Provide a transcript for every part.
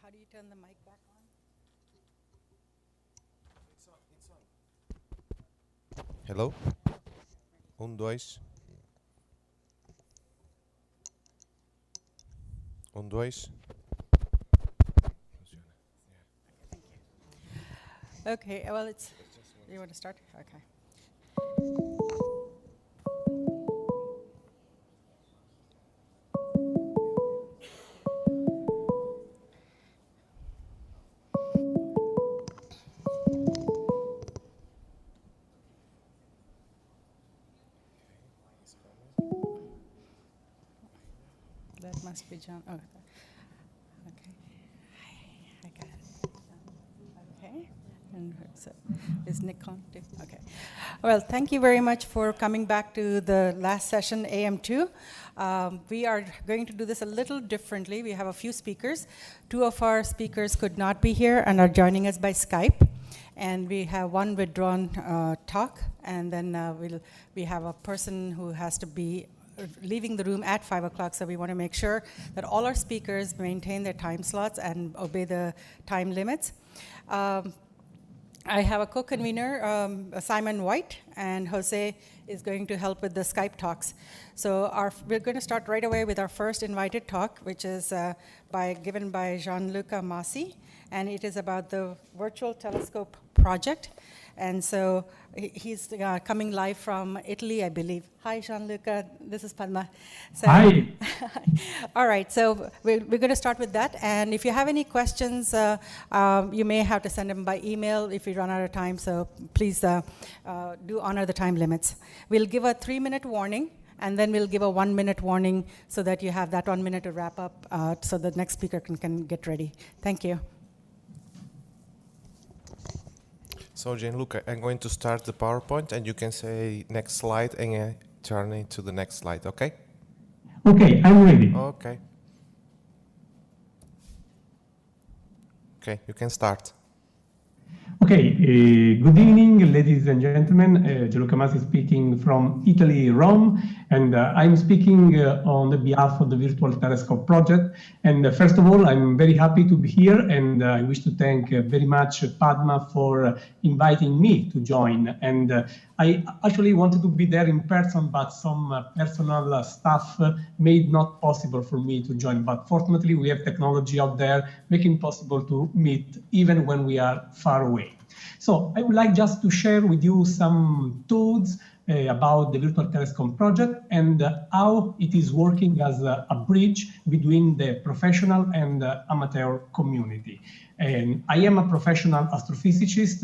how do you turn the mic back on? It's on. Hello? Dois. Dois. Okay, well, you want to start? Okay. That must be John. Oh, okay. I got it. Okay. And so is Nick on? Okay. Well, thank you very much for coming back to the last session, AM2. We are going to do this a little differently. We have a few speakers. Two of our speakers could not be here and are joining us by Skype. And we have one withdrawn talk, and then we have a person who has to be leaving the room at 5 o'clock, so we want to make sure that all our speakers maintain their time slots and obey the time limits. I have a co-convener, Simon White, and Jose is going to help with the Skype talks. So we're going to start right away with our first invited talk, which is given by Gianluca Massi, and it is about the Virtual Telescope project. And so he's coming live from Italy, I believe. Hi, Gianluca. This is Padma. So, hi. All right. So we're going to start with that. And if you have any questions, you may have to send them by email if we run out of time. So please do honor the time limits. We'll give a 3-minute warning, and then we'll give a 1-minute warning so that you have that 1 minute to wrap up so the next speaker can get ready. Thank you. So, Gianluca, I'm going to start the PowerPoint, and you can say next slide and turn it to the next slide, okay? Okay, I'm ready. Okay. Okay, you can start. Okay, good evening, ladies and gentlemen. Gianluca Masi speaking from Italy, Rome, and I'm speaking on the behalf of the Virtual Telescope project. And first of all, I'm very happy to be here, and I wish to thank very much Padma for inviting me to join. And I actually wanted to be there in person, but some personal stuff made not possible for me to join. But fortunately, we have technology out there making possible to meet even when we are far away. So I would like just to share with you some thoughts about the Virtual Telescope project and how it is working as a bridge between the professional and amateur community. And I am a professional astrophysicist,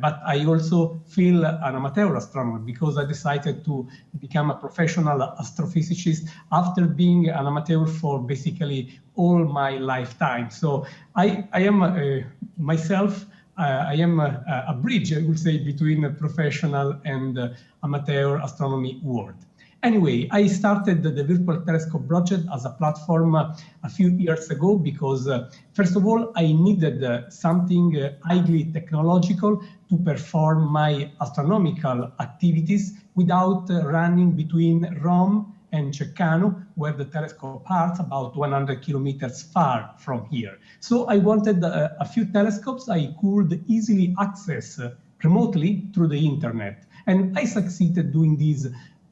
but I also feel an amateur astronomer because I decided to become a professional astrophysicist after being an amateur for basically all my lifetime. So I am myself, I am a bridge, I would say, between a professional and amateur astronomy world. Anyway, I started the Virtual Telescope project as a platform a few years ago because, first of all, I needed something highly technological to perform my astronomical activities without running between Rome and Ceccano, where the telescope is about 100 kilometers far from here. So I wanted a few telescopes I could easily access remotely through the internet. And I succeeded doing this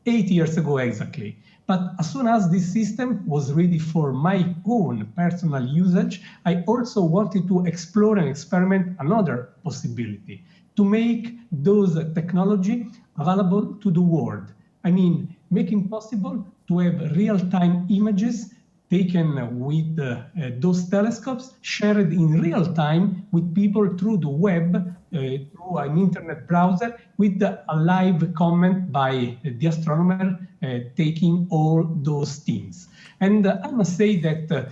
8 years ago exactly. But as soon as this system was ready for my own personal usage, I also wanted to explore and experiment another possibility, to make those technology available to the world. I mean, making possible to have real-time images taken with those telescopes, shared in real time with people through the web, through an internet browser, with a live comment by the astronomer taking all those things. And I must say that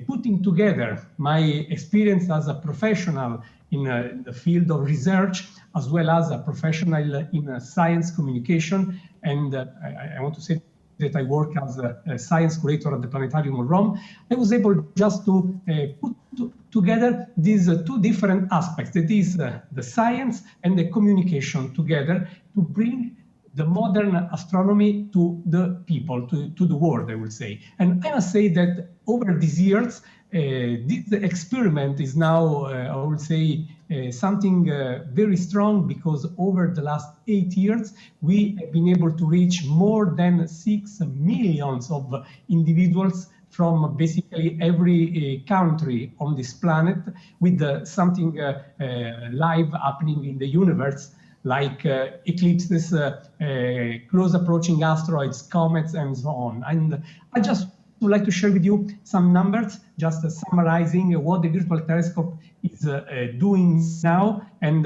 putting together my experience as a professional in the field of research, as well as a professional in science communication, and I want to say that I work as a science curator at the Planetarium of Rome, I was able just to put together these two different aspects, that is the science and the communication together, to bring the modern astronomy to the people, to the world, I would say. And I must say that over these years, this experiment is now, I would say, something very strong, because over the last 8 years, we have been able to reach more than 6 million of individuals from basically every country on this planet, with something live happening in the universe, like eclipses, close approaching asteroids, comets, and so on. And I just would like to share with you some numbers, just summarizing what the Virtual Telescope is doing now. And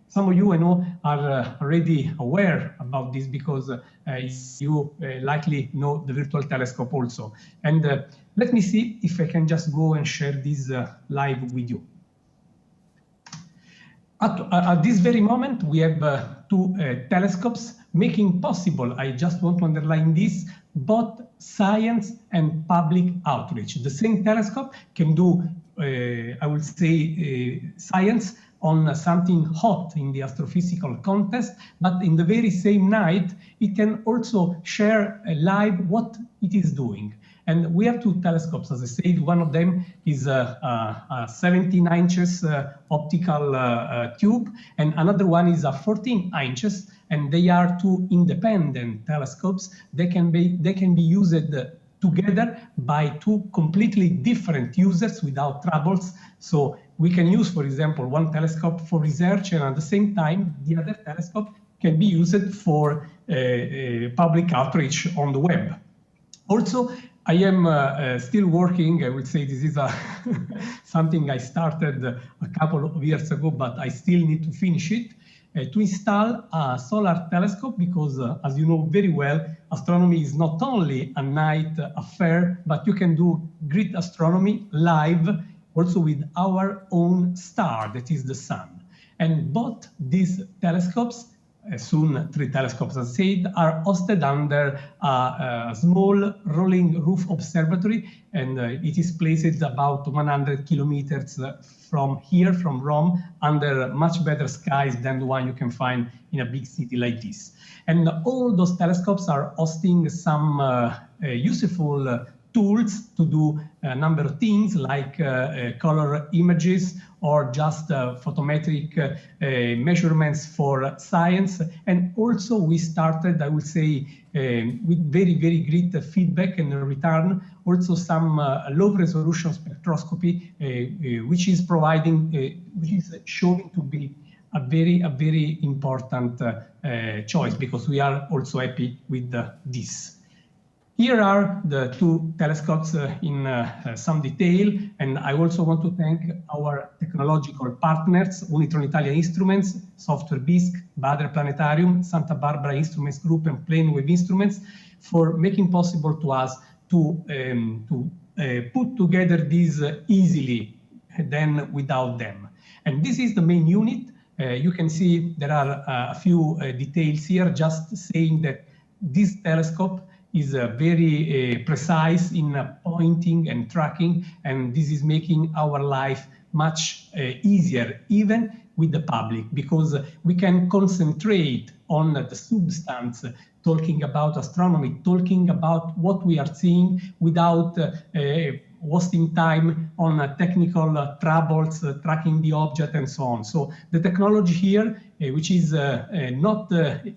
some of you, I know, are already aware about this, because you likely know the Virtual Telescope also. And let me see if I can just go and share this live with you. At this very moment, we have two telescopes making possible, I just want to underline this, both science and public outreach. The same telescope can do, I would say, science on something hot in the astrophysical contest, but in the very same night, it can also share live what it is doing. And we have two telescopes, as I said. One of them is a 17 inches optical tube, and another one is a 14 inches, and they are two independent telescopes. They can be used together by two completely different users without troubles. So we can use, for example, one telescope for research, and at the same time, the other telescope can be used for public outreach on the web. Also, I am still working. I would say this is something I started a couple of years ago, but I still need to finish it, to install a solar telescope, because as you know very well, astronomy is not only a night affair, but you can do great astronomy live also with our own star, that is the sun. And both these telescopes, soon 3 telescopes, as I said, are hosted under a small rolling roof observatory, and it is placed about 100 kilometers from here, from Rome, under much better skies than the one you can find in a big city like this. And all those telescopes are hosting some useful tools to do a number of things, like color images, or just photometric measurements for science. And also we started, I would say, with very, very great feedback and return, also some low resolution spectroscopy, which is providing, which is showing to be a very important choice, because we are also happy with this. Here are the two telescopes in some detail, and I also want to thank our technological partners, Unitron Italia Instruments, Software BISC, Badr Planetarium, Santa Barbara Instruments Group, and Planewave Instruments, for making possible to us to put together this easily than without them. And this is the main unit. You can see there are a few details here, just saying that this telescope is very precise in pointing and tracking, and this is making our life much easier, even with the public, because we can concentrate on the substance, talking about astronomy, talking about what we are seeing, without wasting time on technical troubles, tracking the object, and so on. So the technology here, which is not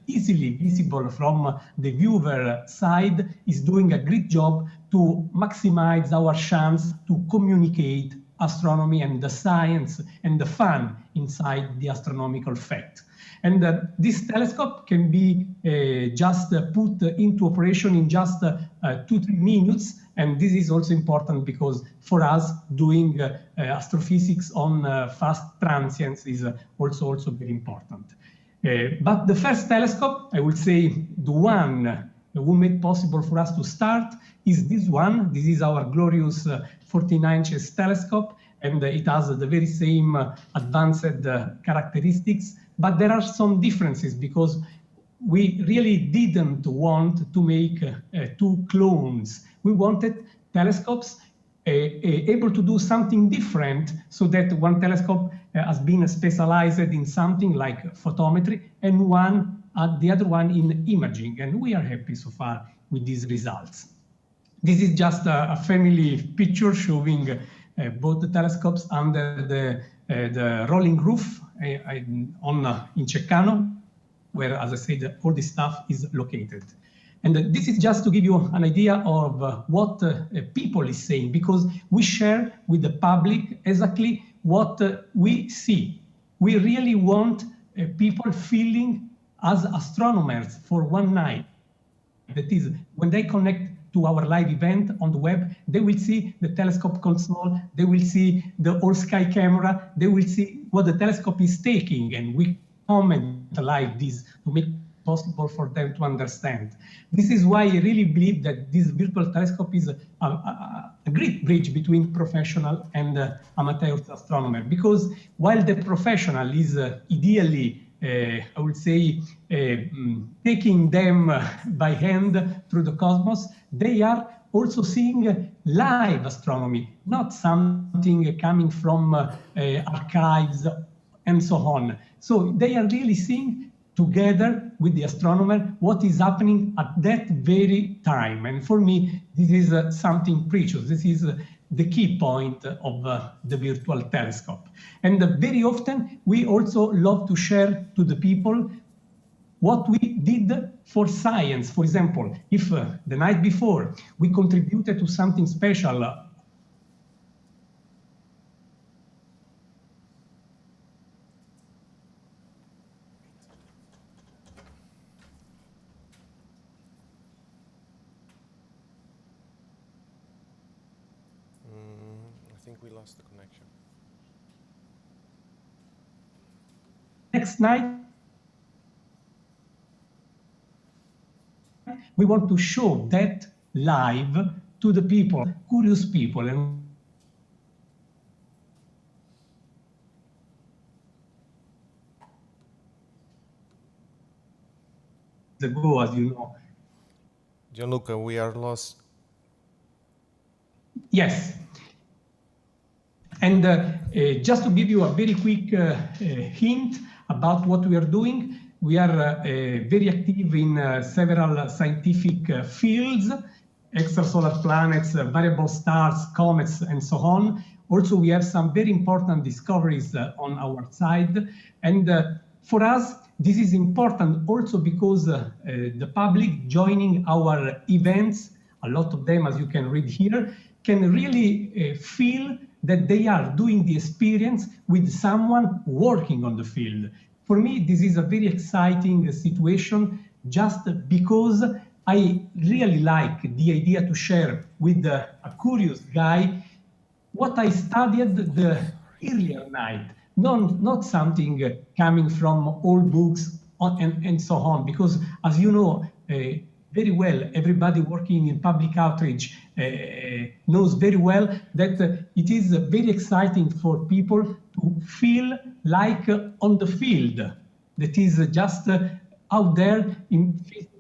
easily visible from the viewer side, is doing a great job to maximize our chance to communicate astronomy and the science and the fun inside the astronomical fact. And this telescope can be just put into operation in just 2-3 minutes. And this is also important, because for us, doing astrophysics on fast transients is also very important. But the first telescope, I would say the one who made possible for us to start, is this one. This is our glorious 14 inches telescope, and it has the very same advanced characteristics. But there are some differences, because we really didn't want to make two clones. We wanted telescopes able to do something different, so that one telescope has been specialized in something like photometry, and one and the other one in imaging. And we are happy so far with these results. This is just a family picture showing both the telescopes under the rolling roof in Ceccano, where, as I said, all this stuff is located. And this is just to give you an idea of what people is saying, because we share with the public exactly what we see. We really want people feeling as astronomers for one night. That is, when they connect to our live event on the web, they will see the telescope console, they will see the all-sky camera, they will see what the telescope is taking, and we comment live this to make it possible for them to understand. This is why I really believe that this virtual telescope is a great bridge between professional and amateur astronomer, because while the professional is ideally I would say, taking them by hand through the cosmos, they are also seeing live astronomy, not something coming from archives and so on. So they are really seeing together with the astronomer what is happening at that very time. And for me, this is something precious. This is the key point of the virtual telescope. And very often, we also love to share to the people what we did for science. For example, if the night before we contributed to something special I think we lost the connection. next night, we want to show that live to the people, curious people. And ago, as you know. Gianluca, we are lost. Yes. And just to give you a very quick hint about what we are doing, we are very active in several scientific fields, extrasolar planets, variable stars, comets, and so on. Also, we have some very important discoveries on our side. And for us, this is important also because the public joining our events, a lot of them, as you can read here, can really feel that they are doing the experience with someone working on the field. For me, this is a very exciting situation just because I really like the idea to share with a curious guy what I studied the earlier night, not something coming from old books and so on, because as you know very well, everybody working in public outreach knows very well that it is very exciting for people to feel like on the field, that is just out there in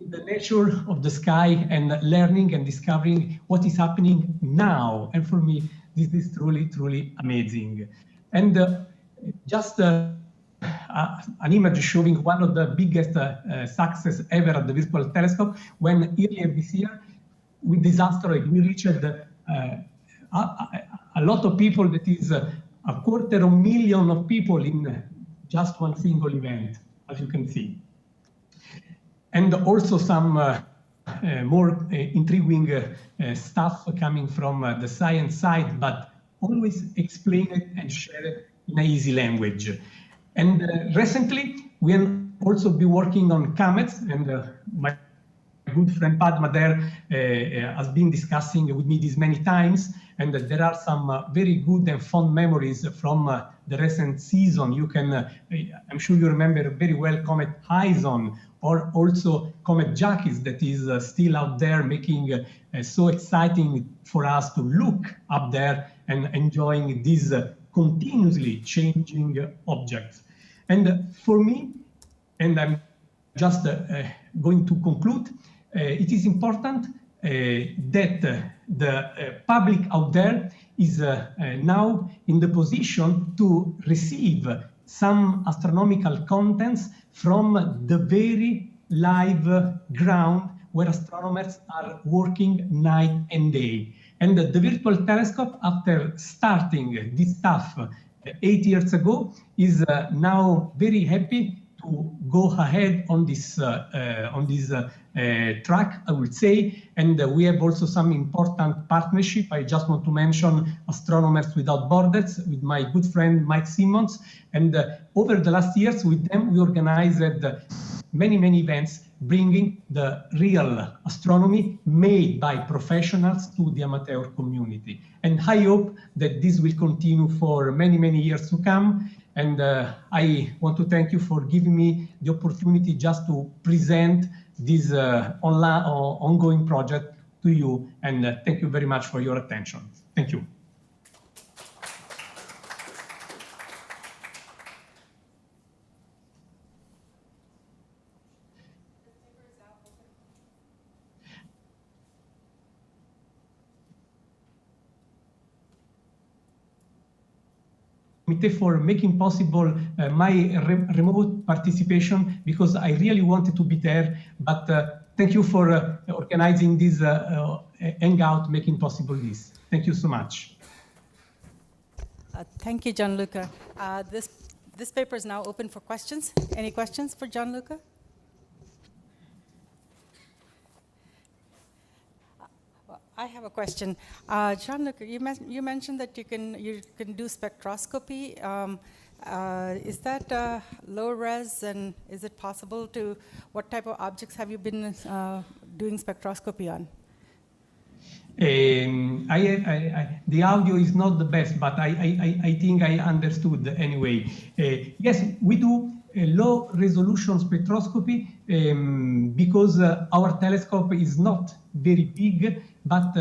the nature of the sky and learning and discovering what is happening now. And for me, this is truly, truly amazing. And just an image showing one of the biggest success ever at the Virtual Telescope, when earlier this year, with this asteroid, we reached a lot of people, that is 250,000 of people in just one single event, as you can see. And also some more intriguing stuff coming from the science side, but always explain it and share it in an easy language. And recently, we have also been working on comets, and my good friend Padma there has been discussing with me this many times, and there are some very good and fond memories from the recent season. You can, I'm sure you remember very well Comet Hyson, or also Comet Jacques, that is still out there, making so exciting for us to look up there and enjoying these continuously changing objects. And for me, and I'm just going to conclude, it is important that the public out there is now in the position to receive some astronomical contents from the very live ground where astronomers are working night and day. And the virtual telescope, after starting this stuff 8 years ago, is now very happy to go ahead on this track, I would say. And we have also some important partnership. I just want to mention Astronomers Without Borders with my good friend Mike Simmons. And over the last years with them, we organized many events bringing the real astronomy made by professionals to the amateur community. And I hope that this will continue for many years to come. And I want to thank you for giving me the opportunity just to present this ongoing project to you. And thank you very much for your attention. Thank you. For making possible my remote participation, because I really wanted to be there. But thank you for organizing this hangout, making possible this. Thank you so much. Thank you, Gianluca. This paper is now open for questions. Any questions for Gianluca? I have a question. Gianluca, you mentioned that you can do spectroscopy. Is that low res, and is it possible to, what type of objects have you been doing spectroscopy on? The audio is not the best, but I think I understood anyway. Yes, we do low resolution spectroscopy because our telescope is not very big, but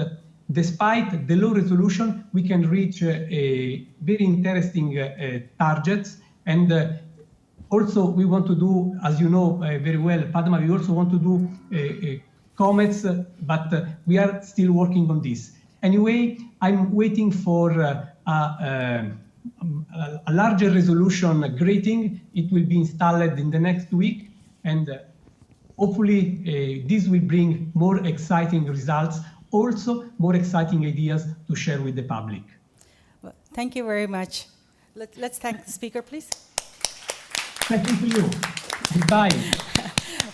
despite the low resolution, we can reach very interesting targets. And also we want to do, as you know very well, Padma, we also want to do comets, but we are still working on this. Anyway, I'm waiting for a larger resolution grating. It will be installed in the next week, and hopefully this will bring more exciting results, also more exciting ideas to share with the public. Well, thank you very much. Let's thank the speaker, please. Thank you to you. Goodbye.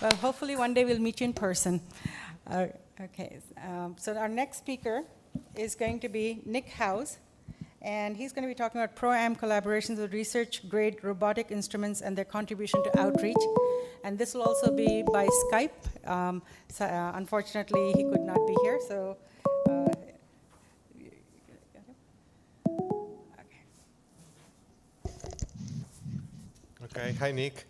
Well, hopefully one day we'll meet you in person. Okay, so our next speaker is going to be Nick Howes, and he's going to be talking about pro-am collaborations with research-grade robotic instruments and their contribution to outreach. And this will also be by Skype. Unfortunately, he could not be here, so. Okay, hi Nick.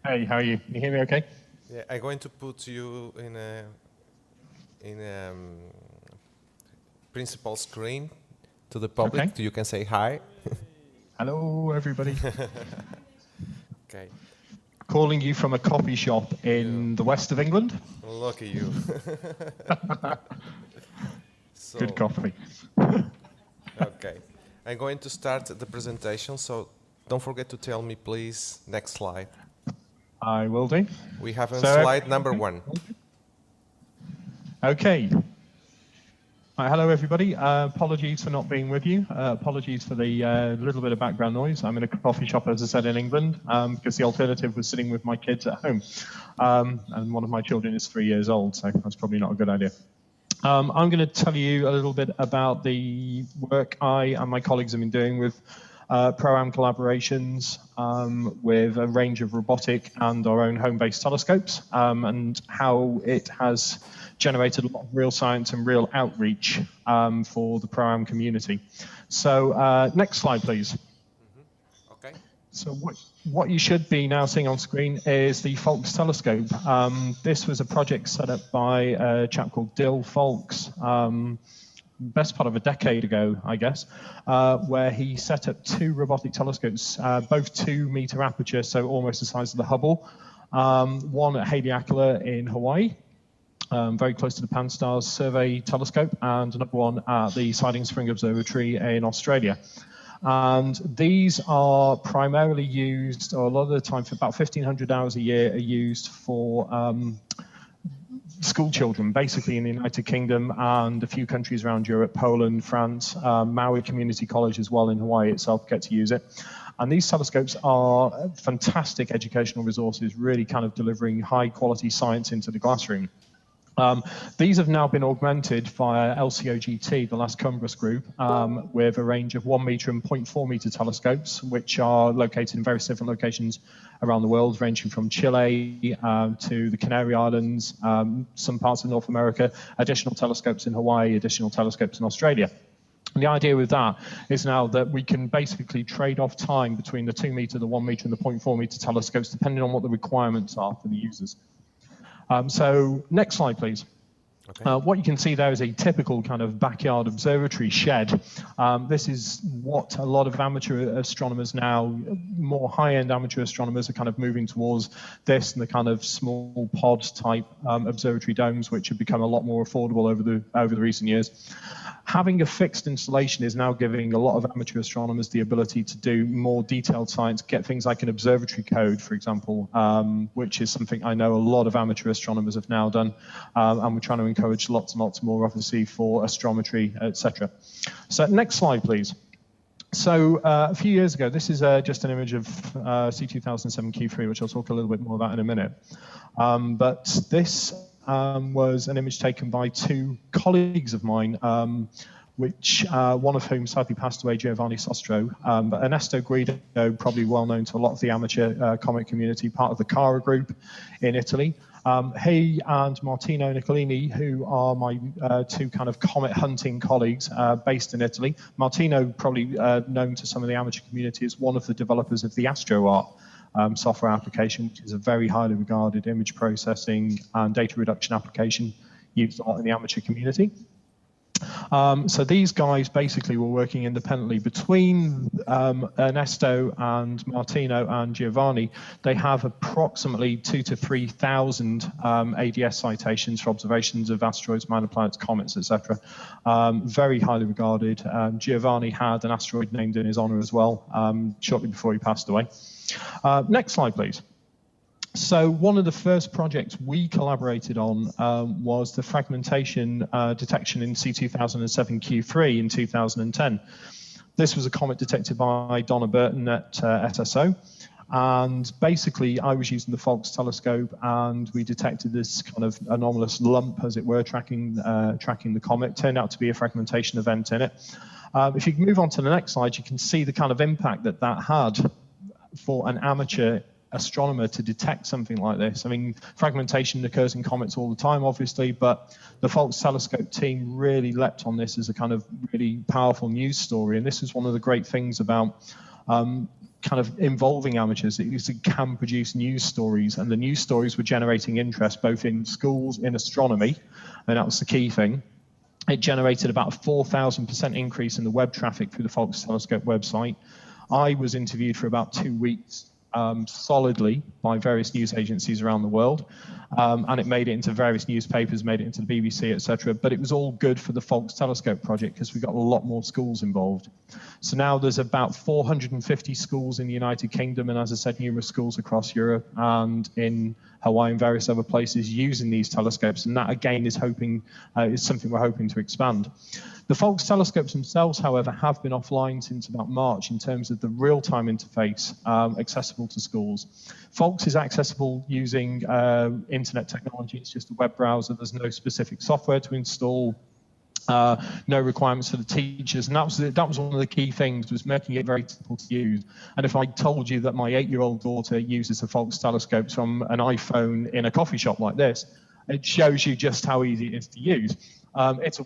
Hey, how are you? Can you hear me okay? Yeah, I'm going to put you in a principal screen to the public. Okay. You can say hi. Hello, everybody. Okay. Calling you from a coffee shop in the west of England. Look at you. So, Good coffee. Okay. I'm going to start the presentation, so don't forget to tell me, please, next slide. I will do. We have So, slide number 1. Okay. Right, hello, everybody. Apologies for not being with you. Apologies for the little bit of background noise. I'm in a coffee shop, as I said, in England, because the alternative was sitting with my kids at home. And one of my children is 3 years old, so that's probably not a good idea. I'm going to tell you a little bit about the work I and my colleagues have been doing with pro-am collaborations with a range of robotic and our own home-based telescopes, and how it has generated a lot of real science and real outreach for the pro-am community. So next slide, please. Okay. So what you should be now seeing on screen is the Falx Telescope. This was a project set up by a chap called Dill Falx, best part of a decade ago, I guess, where he set up 2 robotic telescopes, both 2-meter aperture, so almost the size of the Hubble. One at Haleakala in Hawaii, very close to the Pan-STARRS survey telescope, and another one at the Siding Spring Observatory in Australia. And these are primarily used, or a lot of the time, for about 1,500 hours a year, are used for school children, basically in the United Kingdom and a few countries around Europe, Poland, France, Maui Community College as well in Hawaii itself get to use it. And these telescopes are fantastic educational resources, really kind of delivering high quality science into the classroom. These have now been augmented via LCOGT, the last Cumbres group, with a range of 1 meter and 0.4 meter telescopes, which are located in various different locations around the world, ranging from Chile to the Canary Islands, some parts of North America, additional telescopes in Hawaii, additional telescopes in Australia. And the idea with that is now that we can basically trade off time between the 2 meter, the 1 meter, and the 0.4 meter telescopes, depending on what the requirements are for the users. So next slide, please. Okay. What you can see there is a typical kind of backyard observatory shed. This is what a lot of amateur astronomers now, more high-end amateur astronomers, are kind of moving towards this and the kind of small pod type observatory domes, which have become a lot more affordable over the recent years. Having a fixed installation is now giving a lot of amateur astronomers the ability to do more detailed science, get things like an observatory code, for example, which is something I know a lot of amateur astronomers have now done, and we're trying to encourage lots and lots more, obviously, for astrometry, etc. So next slide, please. So a few years ago, this is just an image of C2007Q3, which I'll talk a little bit more about in a minute. But this was an image taken by two colleagues of mine, which one of whom sadly passed away, Giovanni Sostro, but Ernesto Guido, probably well known to a lot of the amateur comet community, part of the Cara group in Italy. He and Martino Nicolini, who are my two kind of comet hunting colleagues based in Italy. Martino, probably known to some of the amateur community, is one of the developers of the AstroArt software application, which is a very highly regarded image processing and data reduction application used a lot in the amateur community. So these guys basically were working independently. Between Ernesto and Martino and Giovanni, they have approximately 2,000 to 3,000 ADS citations for observations of asteroids, minor planets, comets, etc. Very highly regarded. Giovanni had an asteroid named in his honor as well, shortly before he passed away. Next slide, please. So one of the first projects we collaborated on was the fragmentation detection in C2007Q3 in 2010. This was a comet detected by Donna Burton at SSO. And basically, I was using the Falx Telescope, and we detected this kind of anomalous lump, as it were, tracking the comet. It turned out to be a fragmentation event in it. If you move on to the next slide, you can see the kind of impact that had for an amateur astronomer to detect something like this. I mean, fragmentation occurs in comets all the time, obviously, but the Falx Telescope team really leapt on this as a kind of really powerful news story. And this is one of the great things about kind of involving amateurs. It can produce news stories, and the news stories were generating interest both in schools, in astronomy, and that was the key thing. It generated about a 4,000% increase in the web traffic through the Falx Telescope website. I was interviewed for about 2 weeks solidly by various news agencies around the world, and it made it into various newspapers, made it into the BBC, etc. But it was all good for the Falx Telescope project because we got a lot more schools involved. So now there's about 450 schools in the United Kingdom, and as I said, numerous schools across Europe and in Hawaii and various other places using these telescopes, and that again is something we're hoping to expand. The Falx telescopes themselves, however, have been offline since about March in terms of the real-time interface accessible to schools. Falx is accessible using internet technology. It's just a web browser. There's no specific software to install. No requirements for the teachers, and that was one of the key things, was making it very simple to use. And if I told you that my 8-year-old daughter uses the Falx telescopes from an iPhone in a coffee shop like this, it shows you just how easy it is to use. It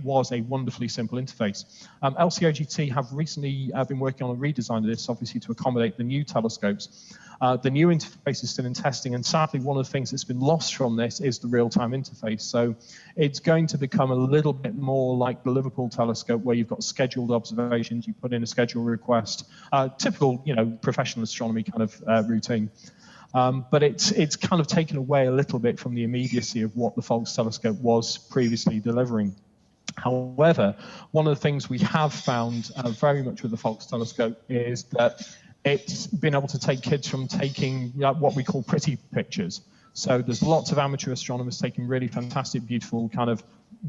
was a wonderfully simple interface. LCOGT have recently been working on a redesign of this, obviously to accommodate the new telescopes. The new interface is still in testing, and sadly one of the things that's been lost from this is the real-time interface. So it's going to become a little bit more like the Liverpool telescope, where you've got scheduled observations, you put in a schedule request, typical, professional astronomy kind of routine. But it's kind of taken away a little bit from the immediacy of what the Falx telescope was previously delivering. However, one of the things we have found very much with the Falx Telescope is that it's been able to take kids from taking what we call pretty pictures. So there's lots of amateur astronomers taking really fantastic, beautiful, kind of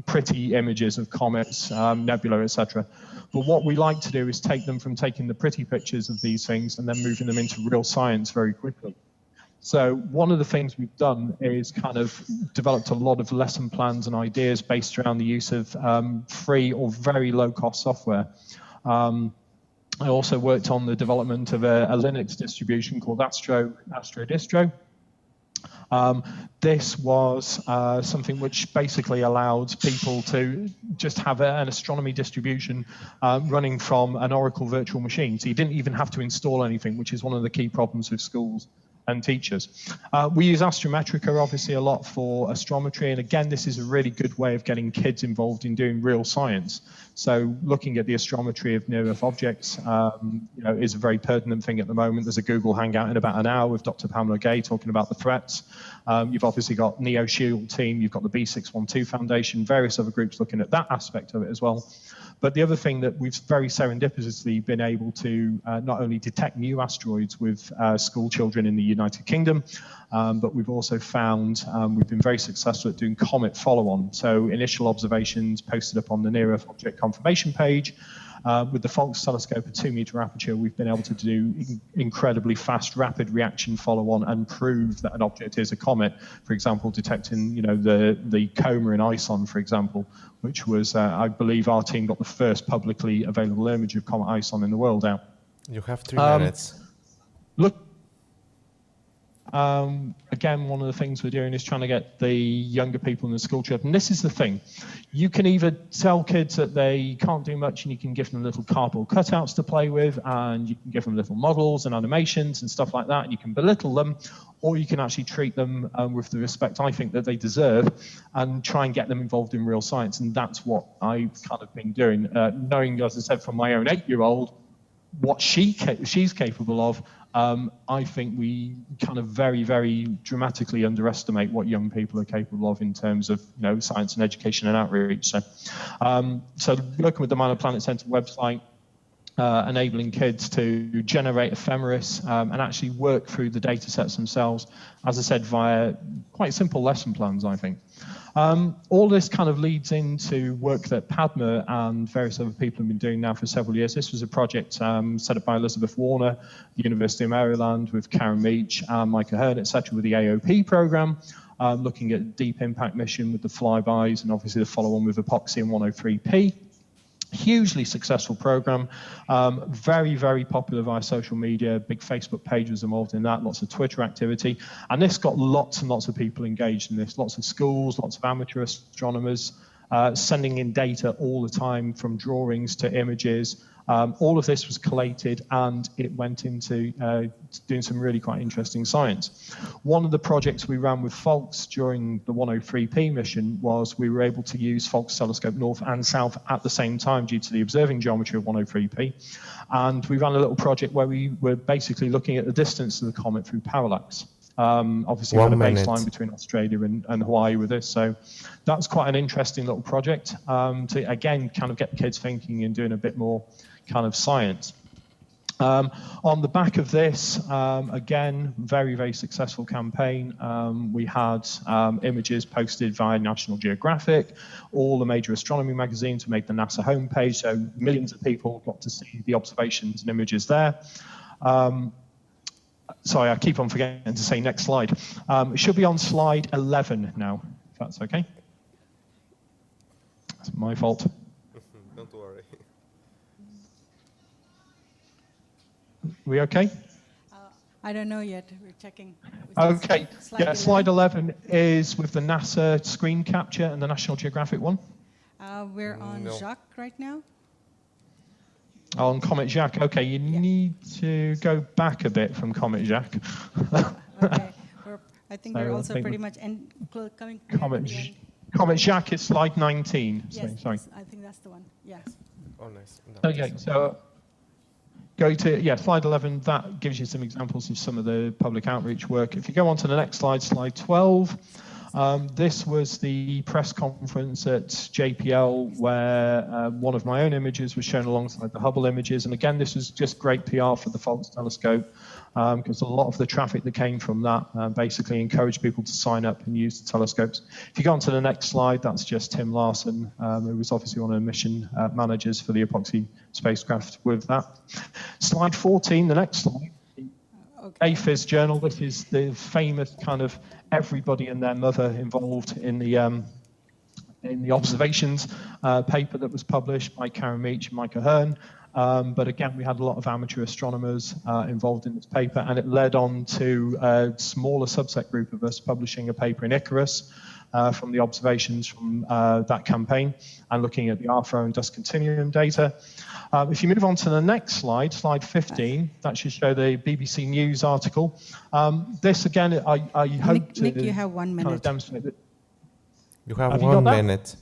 pretty images of comets, nebula, etc. But what we like to do is take them from taking the pretty pictures of these things and then moving them into real science very quickly. So one of the things we've done is kind of developed a lot of lesson plans and ideas based around the use of free or very low-cost software. I also worked on the development of a Linux distribution called Astrodistro. This was something which basically allowed people to just have an astronomy distribution running from an Oracle virtual machine. So you didn't even have to install anything, which is one of the key problems with schools and teachers. We use Astrometrica obviously a lot for astrometry, and again this is a really good way of getting kids involved in doing real science. So looking at the astrometry of near-Earth objects is a very pertinent thing at the moment. There's a Google Hangout in about an hour with Dr. Pamela Gay talking about the threats. You've obviously got Neo Shield team, you've got the B612 Foundation, various other groups looking at that aspect of it as well. But the other thing that we've very serendipitously been able to not only detect new asteroids with school children in the United Kingdom, but we've also found we've been very successful at doing comet follow-on. So initial observations posted up on the near-Earth object confirmation page. With the Falx Telescope, a 2-meter aperture, we've been able to do incredibly fast, rapid reaction follow-on and prove that an object is a comet. For example, detecting, the coma in Ison, for example, which was, I believe, our team got the first publicly available image of Comet Ison in the world out. You have 3 minutes. Look. Again, one of the things we're doing is trying to get the younger people in the school children. And this is the thing. You can either tell kids that they can't do much and you can give them little cardboard cutouts to play with, and you can give them little models and animations and stuff like that, and you can belittle them, or you can actually treat them with the respect I think that they deserve and try and get them involved in real science. And that's what I've kind of been doing, knowing, as I said, from my own 8-year-old, what she's capable of. I think we kind of very, very dramatically underestimate what young people are capable of in terms of, science and education and outreach. So working with the Minor Planet Center website, enabling kids to generate ephemeris and actually work through the data sets themselves, as I said, via quite simple lesson plans, I think. All this kind of leads into work that Padma and various other people have been doing now for several years. This was a project set up by Elizabeth Warner, the University of Maryland, with Karen Meach, Micah Hearn, etc., with the AOP program, looking at deep impact mission with the flybys and obviously the follow-on with epoxy and 103P. Hugely successful program, very, very popular via social media. Big Facebook page was involved in that, lots of Twitter activity. And this got lots and lots of people engaged in this, lots of schools, lots of amateur astronomers, sending in data all the time from drawings to images. All of this was collated and it went into doing some really quite interesting science. One of the projects we ran with Falx during the 103P mission was we were able to use Falx Telescope North and South at the same time due to the observing geometry of 103P. And we ran a little project where we were basically looking at the distance of the comet through parallax. Obviously, we had a baseline between Australia and Hawaii with this. So that's quite an interesting little project to, again, kind of get the kids thinking and doing a bit more kind of science. On the back of this, again, very, very successful campaign. We had images posted via National Geographic, all the major astronomy magazines made the NASA homepage, so millions of people got to see the observations and images there. Sorry, I keep on forgetting to say next slide. It should be on slide 11 now, if that's okay. It's my fault. Don't worry. We okay? I don't know yet. We're checking. Okay. Slide 11 is with the NASA screen capture and the National Geographic one. We're on Jacques right now. On Comet Jacques. Okay, you need to go back a bit from Comet Jacques. Okay. I think we're also pretty much coming. Comet Jacques is slide 19. Yes, sorry. I think that's the one. Yes. Oh, nice. Okay, so go to, slide 11. That gives you some examples of some of the public outreach work. If you go on to the next slide, slide 12, This was the press conference at JPL where one of my own images was shown alongside the Hubble images. And again, this was just great PR for the Falx Telescope because a lot of the traffic that came from that basically encouraged people to sign up and use the telescopes. If you go on to the next slide, that's just Tim Larson, who was obviously one of the mission managers for the Epoxy spacecraft with that. Slide 14, the next slide. Okay. APHIS journal. This is the famous kind of everybody and their mother involved in the observations paper that was published by Karen Meach and Micah Hearn. But again, we had a lot of amateur astronomers involved in this paper, and it led on to a smaller subset group of us publishing a paper in Icarus from the observations from that campaign and looking at the RFO and dust continuum data. If you move on to the next slide, slide 15, that should show the BBC News article. This again, I hope to Nick, you have 1 minute. kind of demonstrate that. You have Have you 1 got that? minute.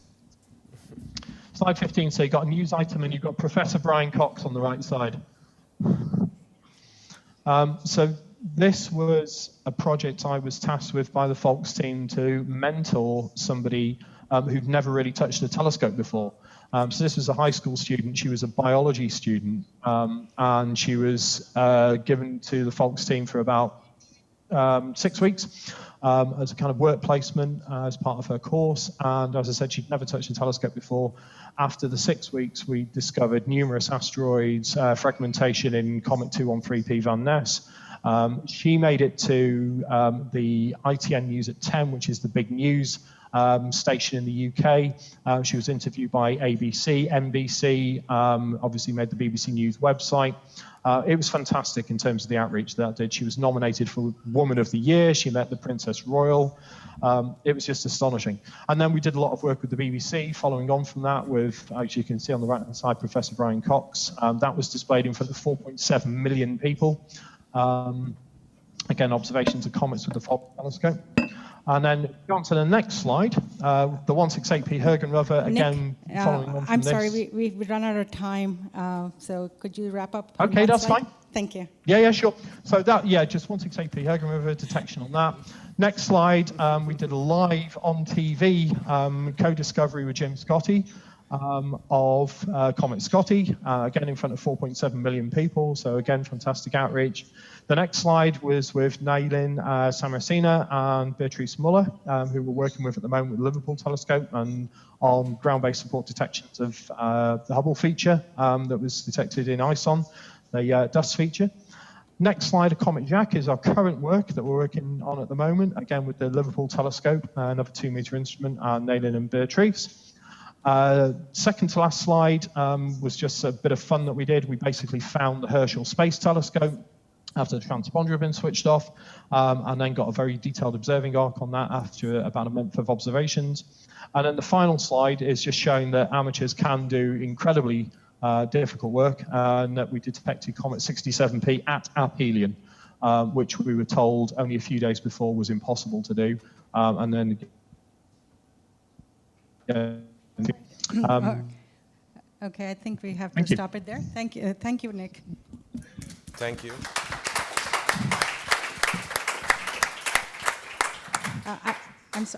Slide 15, so you've got a news item and you've got Professor Brian Cox on the right side. So this was a project I was tasked with by the Falx team to mentor somebody who'd never really touched a telescope before. So this was a high school student. She was a biology student, and she was given to the Falx team for about 6 weeks as a kind of work placement as part of her course. And as I said, she'd never touched a telescope before. After the 6 weeks, we discovered numerous asteroids, fragmentation in Comet 213P Van Ness. She made it to the ITN News at 10, which is the big news station in the UK. She was interviewed by ABC, NBC, obviously made the BBC News website. It was fantastic in terms of the outreach that did. She was nominated for Woman of the Year. She met the Princess Royal. It was just astonishing. And then we did a lot of work with the BBC, following on from that with, as you can see on the right-hand side, Professor Brian Cox. That was displayed in front of 4.7 million people. Again, observations of comets with the Falx Telescope. And then go on to the next slide, the 168P Huygens rover, again, Nick, following on from I'm this. sorry, we've run out of time, so could you wrap up? on Okay, one that's slide? fine. Thank you. Yeah, sure. So that, yeah, just 168P Huygens rover detection on that. Next slide, we did a live on TV co-discovery with Jim Scotty of Comet Scotty, again in front of 4.7 million people. So again, fantastic outreach. The next slide was with Nailin Samarasina and Beatrice Muller, who we're working with at the moment with the Liverpool Telescope and on ground-based support detections of the Hubble feature that was detected in ISON, the dust feature. Next slide, a Comet Jack, is our current work that we're working on at the moment, again with the Liverpool Telescope, another 2-meter instrument, and Nailin and Beatrice. Second to last slide was just a bit of fun that we did. We basically found the Herschel Space Telescope after the transponder had been switched off, and then got a very detailed observing arc on that after about a month of observations. And then the final slide is just showing that amateurs can do incredibly difficult work, and that we detected Comet 67P at aphelion, which we were told only a few days before was impossible to do. And then Okay, I think we have to stop it there. Thank you, Nick. Thank you.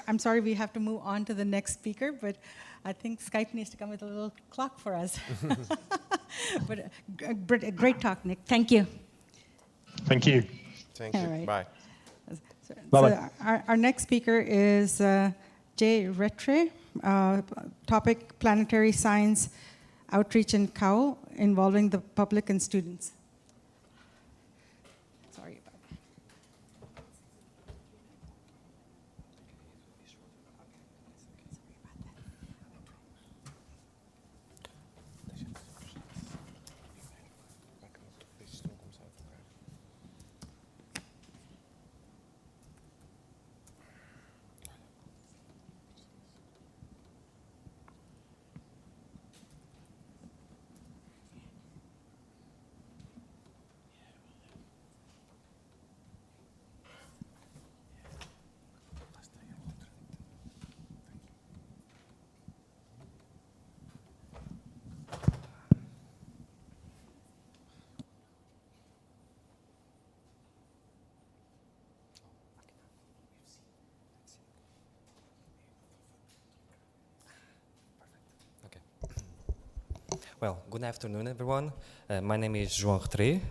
I'm sorry we have to move on to the next speaker, but I think Skype needs to come with a little clock for us. But a great talk, Nick. Thank you. Thank you. Thank you. All right. Bye. Bye-bye. So our next speaker is Jay Retre, topic planetary science outreach in COW involving the public and students. Sorry about that. Well, good afternoon, everyone. My name is João Retré.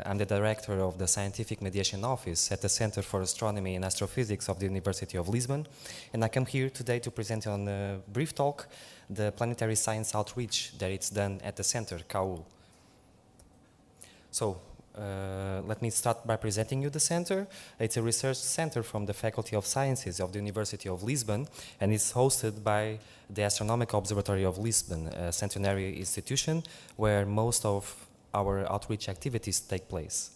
I'm the director of the Scientific Mediation Office at the Center for Astronomy and Astrophysics of the University of Lisbon. And I come here today to present on a brief talk the planetary science outreach that it's done at the center, CAUL. So, let me start by presenting you the center. It's a research center from the Faculty of Sciences of the University of Lisbon, and it's hosted by the Astronomical Observatory of Lisbon, a centenary institution where most of our outreach activities take place.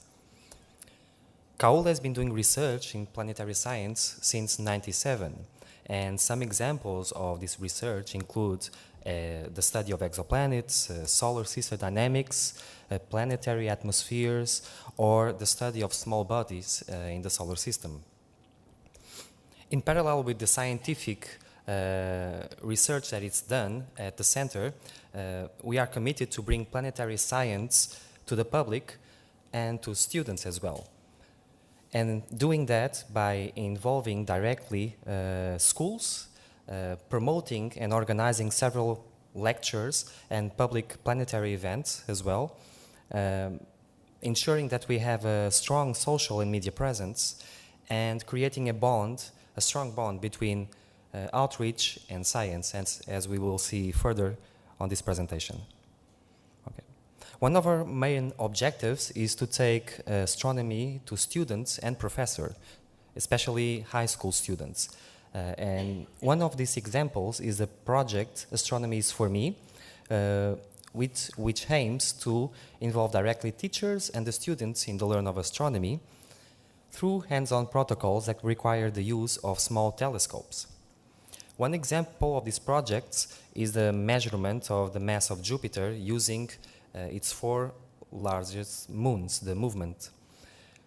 CAUL has been doing research in planetary science since '97, and some examples of this research include the study of exoplanets, solar system dynamics, planetary atmospheres, or the study of small bodies in the solar system. In parallel with the scientific research that is done at the center, we are committed to bring planetary science to the public and to students as well. And doing that by involving directly schools, promoting and organizing several lectures and public planetary events as well, ensuring that we have a strong social and media presence, and creating a strong bond between outreach and science, as we will see further on this presentation. Okay. One of our main objectives is to take astronomy to students and professors, especially high school students. And one of these examples is the project Astronomy is for Me, which aims to involve directly teachers and the students in the learn of astronomy through hands-on protocols that require the use of small telescopes. One example of these projects is the measurement of the mass of Jupiter using its 4 largest moons, the movement.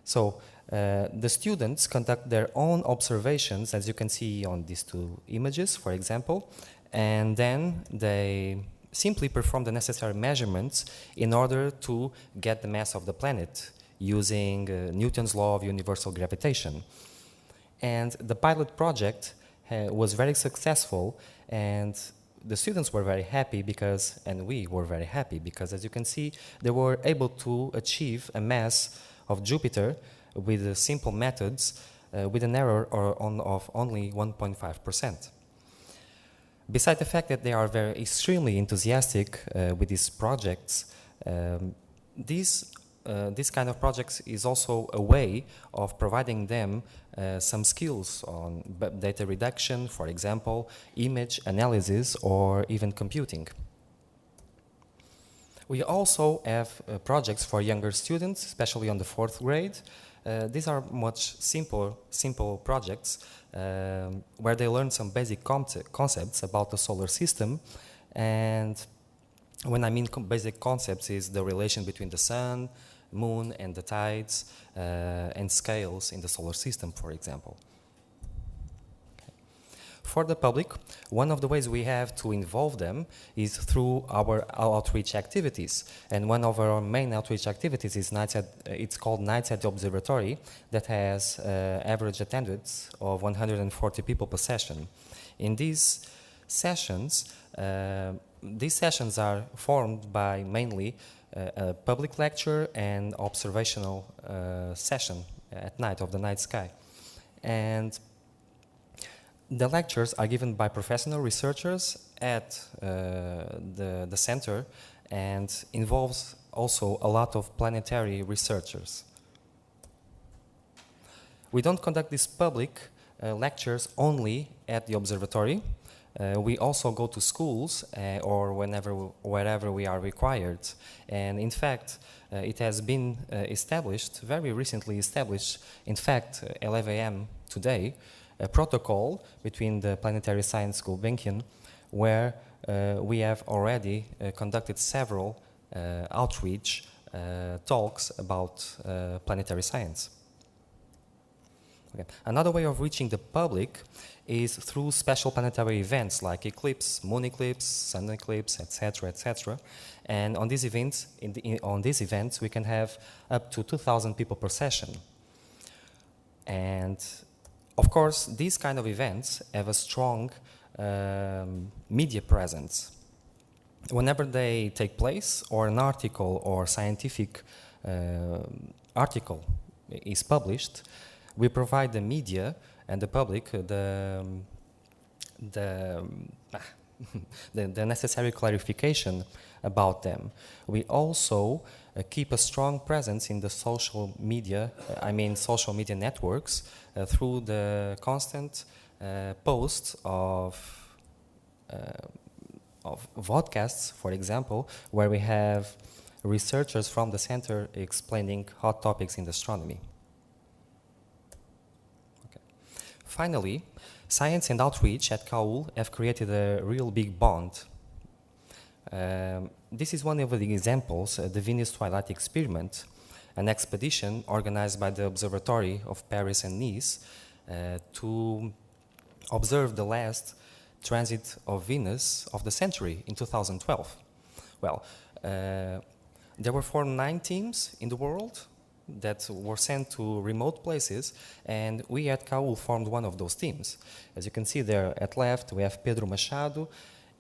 So the students conduct their own observations, as you can see on these 2 images, for example, and then they simply perform the necessary measurements in order to get the mass of the planet using Newton's law of universal gravitation. And the pilot project was very successful, and the students were very happy because, and we were very happy because, as you can see, they were able to achieve a mass of Jupiter with simple methods with an error of only 1.5%. Besides the fact that they are extremely enthusiastic with these projects, this kind of projects is also a way of providing them some skills on data reduction, for example, image analysis, or even computing. We also have projects for younger students, especially on the 4th grade. These are much simple projects where they learn some basic concepts about the solar system. And when I mean basic concepts is the relation between the sun, moon, and the tides, and scales in the solar system, for example. For the public, one of the ways we have to involve them is through our outreach activities. And one of our main outreach activities is it's called Nights at the Observatory, that has average attendance of 140 people per session. In these sessions are formed by mainly a public lecture and observational session at night of the night sky. And the lectures are given by professional researchers at the center, and involves also a lot of planetary researchers. We don't conduct these public lectures only at the observatory. We also go to schools or wherever we are required. And in fact, it has been very recently established, in fact, AEAM today, a protocol between the Planetary Science Gulbenkian, where we have already conducted several outreach talks about planetary science. Okay. Another way of reaching the public is through special planetary events like eclipse, moon eclipse, sun eclipse, etc., etc. And on these events, we can have up to 2,000 people per session. And of course, these kind of events have a strong media presence. whenever they take place or an article or scientific article is published, we provide the media and the public the necessary clarification about them. We also keep a strong presence in the social media, social media networks, through the constant posts of vodcasts, for example, where we have researchers from the center explaining hot topics in astronomy. Okay. Finally, science and outreach at KAUL have created a real big bond. This is one of the examples, the Venus Twilight Experiment, an expedition organized by the Observatory of Paris and Nice to observe the last transit of Venus of the century in 2012. Well, there were 9 teams in the world that were sent to remote places, and we at KAUL formed one of those teams. As you can see there at left, we have Pedro Machado.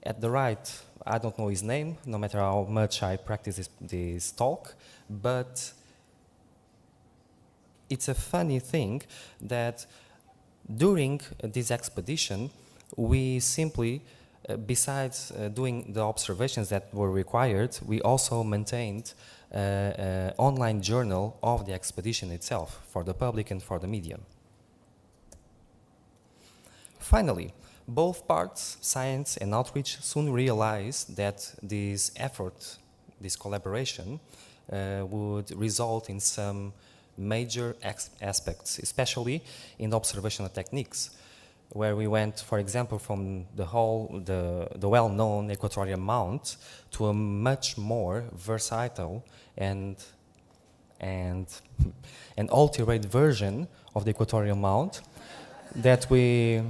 At the right, I don't know his name, no matter how much I practice this talk, but it's a funny thing that during this expedition, we simply, besides doing the observations that were required, we also maintained an online journal of the expedition itself for the public and for the media. Finally, both parts, science and outreach, soon realized that this effort, this collaboration, would result in some major aspects, especially in the observational techniques, where we went, for example, from the well-known equatorial mount to a much more versatile and an altered version of the equatorial mount that we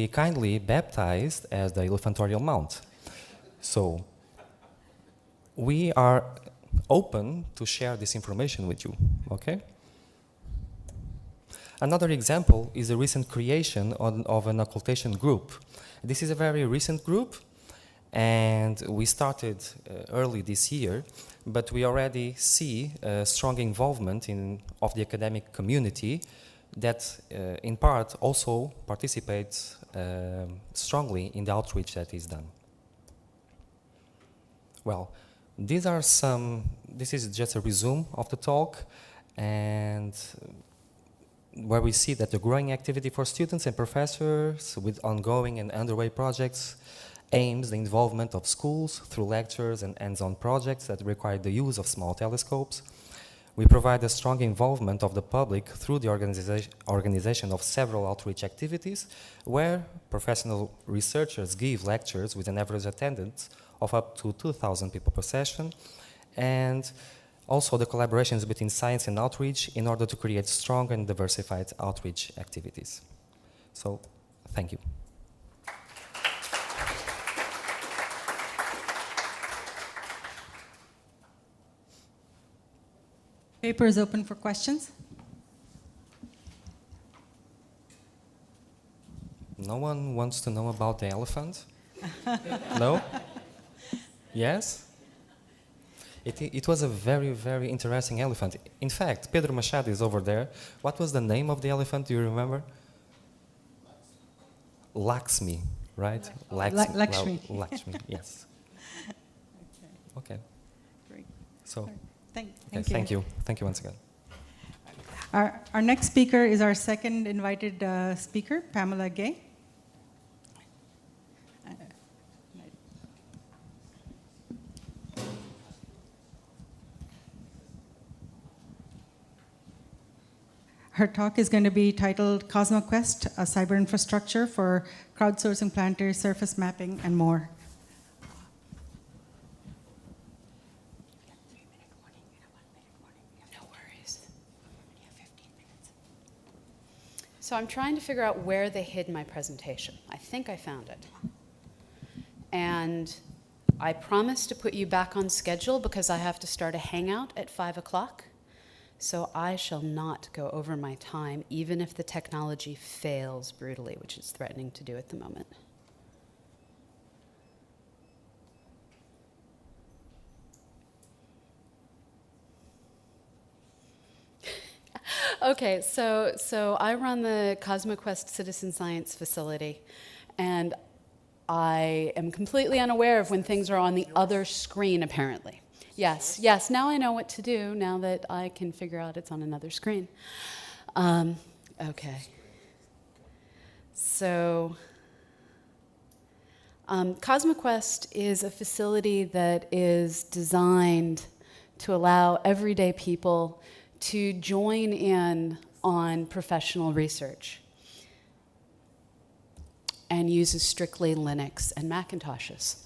kindly baptized as the elephantorial mount. So we are open to share this information with you, okay? Another example is the recent creation of an occultation group. This is a very recent group, and we started early this year, but we already see a strong involvement of the academic community that in part also participates strongly in the outreach that is done. Well, this is just a resume of the talk, and where we see that the growing activity for students and professors with ongoing and underway projects aims the involvement of schools through lectures and hands-on projects that require the use of small telescopes. We provide a strong involvement of the public through the organization of several outreach activities where professional researchers give lectures with an average attendance of up to 2,000 people per session, and also the collaborations between science and outreach in order to create strong and diversified outreach activities. So, thank you. Paper is open for questions. No one wants to know about the elephant? No? Yes? It was a very, very interesting elephant. In fact, Pedro Machado is over there. What was the name of the elephant? Do you remember? Lakshmi, right? Lakshmi. Lakshmi, yes. Okay. Great. So, Thank you. Thank you once again. Our next speaker is our second invited speaker, Pamela Gay. Her talk is going to be titled CosmoQuest, a cyber infrastructure for crowdsourcing planetary surface mapping and more. No worries. You have 15 minutes. So I'm trying to figure out where they hid my presentation. I think I found it. And I promised to put you back on schedule because I have to start a hangout at 5 o'clock. So I shall not go over my time, even if the technology fails brutally, which it's threatening to do at the moment. Okay, so I run the CosmoQuest Citizen Science Facility, and I am completely unaware of when things are on the other screen, apparently. Yes, now I know what to do, now that I can figure out it's on another screen. Okay. So, CosmoQuest is a facility that is designed to allow everyday people to join in on professional research, and uses strictly Linux and Macintoshes.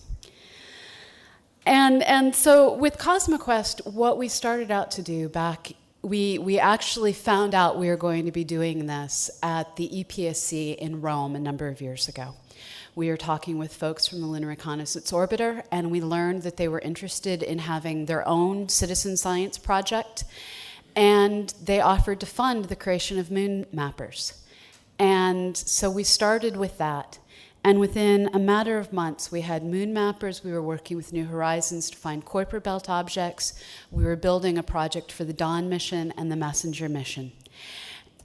And so with CosmoQuest, what we started out to do back, we actually found out we were going to be doing this at the EPSC in Rome a number of years ago. We were talking with folks from the Lunar Reconnaissance Orbiter, and we learned that they were interested in having their own citizen science project, and they offered to fund the creation of moon mappers. And so we started with that. And within a matter of months, we had moon mappers. We were working with New Horizons to find Kuiper belt objects. We were building a project for the Dawn mission and the Messenger mission.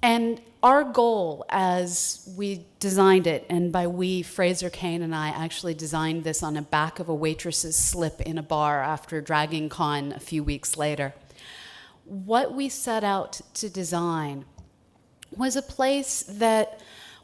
And our goal as we designed it, and by we, Fraser Kane and I actually designed this on the back of a waitress's slip in a bar after Dragon Con a few weeks later. What we set out to design was a place that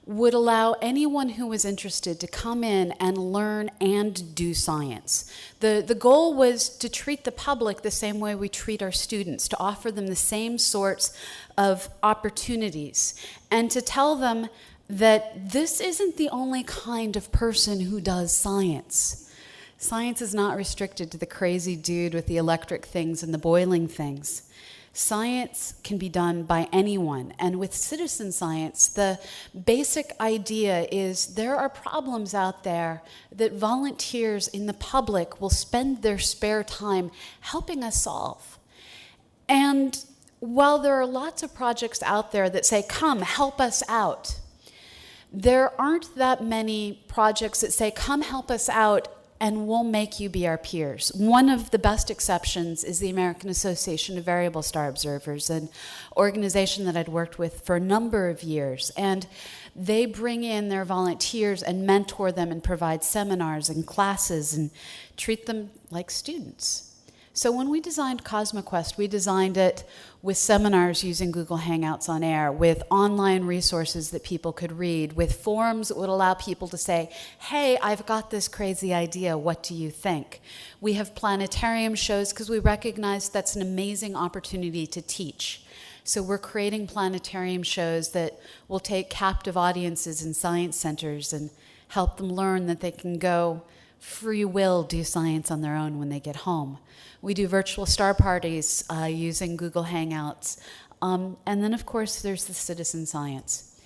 would allow anyone who was interested to come in and learn and do science. The goal was to treat the public the same way we treat our students, to offer them the same sorts of opportunities, and to tell them that this isn't the only kind of person who does science. Science is not restricted to the crazy dude with the electric things and the boiling things. Science can be done by anyone, and with citizen science, the basic idea is there are problems out there that volunteers in the public will spend their spare time helping us solve. And while there are lots of projects out there that say, come, help us out, there aren't that many projects that say, come help us out, and we'll make you be our peers. One of the best exceptions is the American Association of Variable Star Observers, an organization that I'd worked with for a number of years. And they bring in their volunteers and mentor them and provide seminars and classes and treat them like students. So when we designed CosmoQuest, we designed it with seminars using Google Hangouts on Air, with online resources that people could read, with forums that would allow people to say, hey, I've got this crazy idea, what do you think? We have planetarium shows because we recognize that's an amazing opportunity to teach. So we're creating planetarium shows that will take captive audiences in science centers and help them learn that they can go free will do science on their own when they get home. We do virtual star parties using Google Hangouts. And then, of course, there's the citizen science.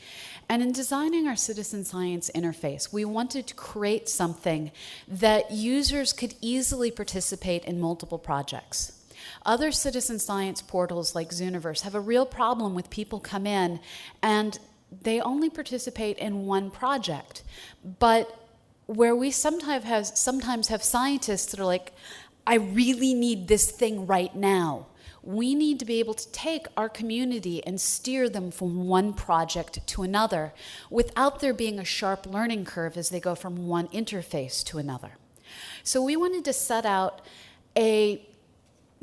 And in designing our citizen science interface, we wanted to create something that users could easily participate in multiple projects. Other citizen science portals like Zooniverse have a real problem with people come in and they only participate in one project. But where we sometimes have scientists that are like, I really need this thing right now. We need to be able to take our community and steer them from one project to another without there being a sharp learning curve as they go from one interface to another. So we wanted to set out a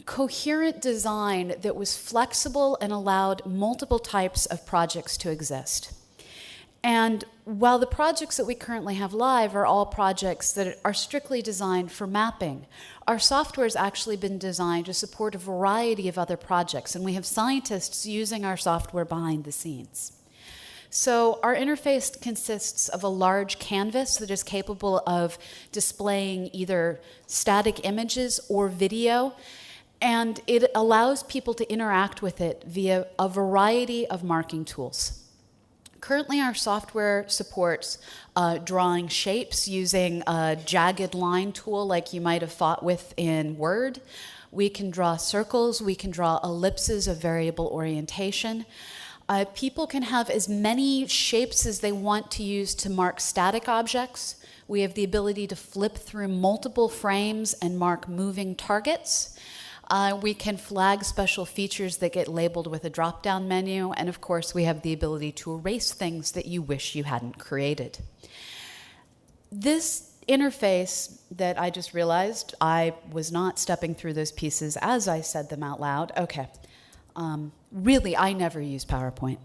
coherent design that was flexible and allowed multiple types of projects to exist. And while the projects that we currently have live are all projects that are strictly designed for mapping, our software has actually been designed to support a variety of other projects, and we have scientists using our software behind the scenes. So our interface consists of a large canvas that is capable of displaying either static images or video, and it allows people to interact with it via a variety of marking tools. Currently, our software supports drawing shapes using a jagged line tool like you might have fought with in Word. We can draw circles, we can draw ellipses of variable orientation. People can have as many shapes as they want to use to mark static objects. We have the ability to flip through multiple frames and mark moving targets. We can flag special features that get labeled with a drop-down menu. And of course, we have the ability to erase things that you wish you hadn't created. This interface that I just realized, I was not stepping through those pieces as I said them out loud. Okay. Really, I never use PowerPoint.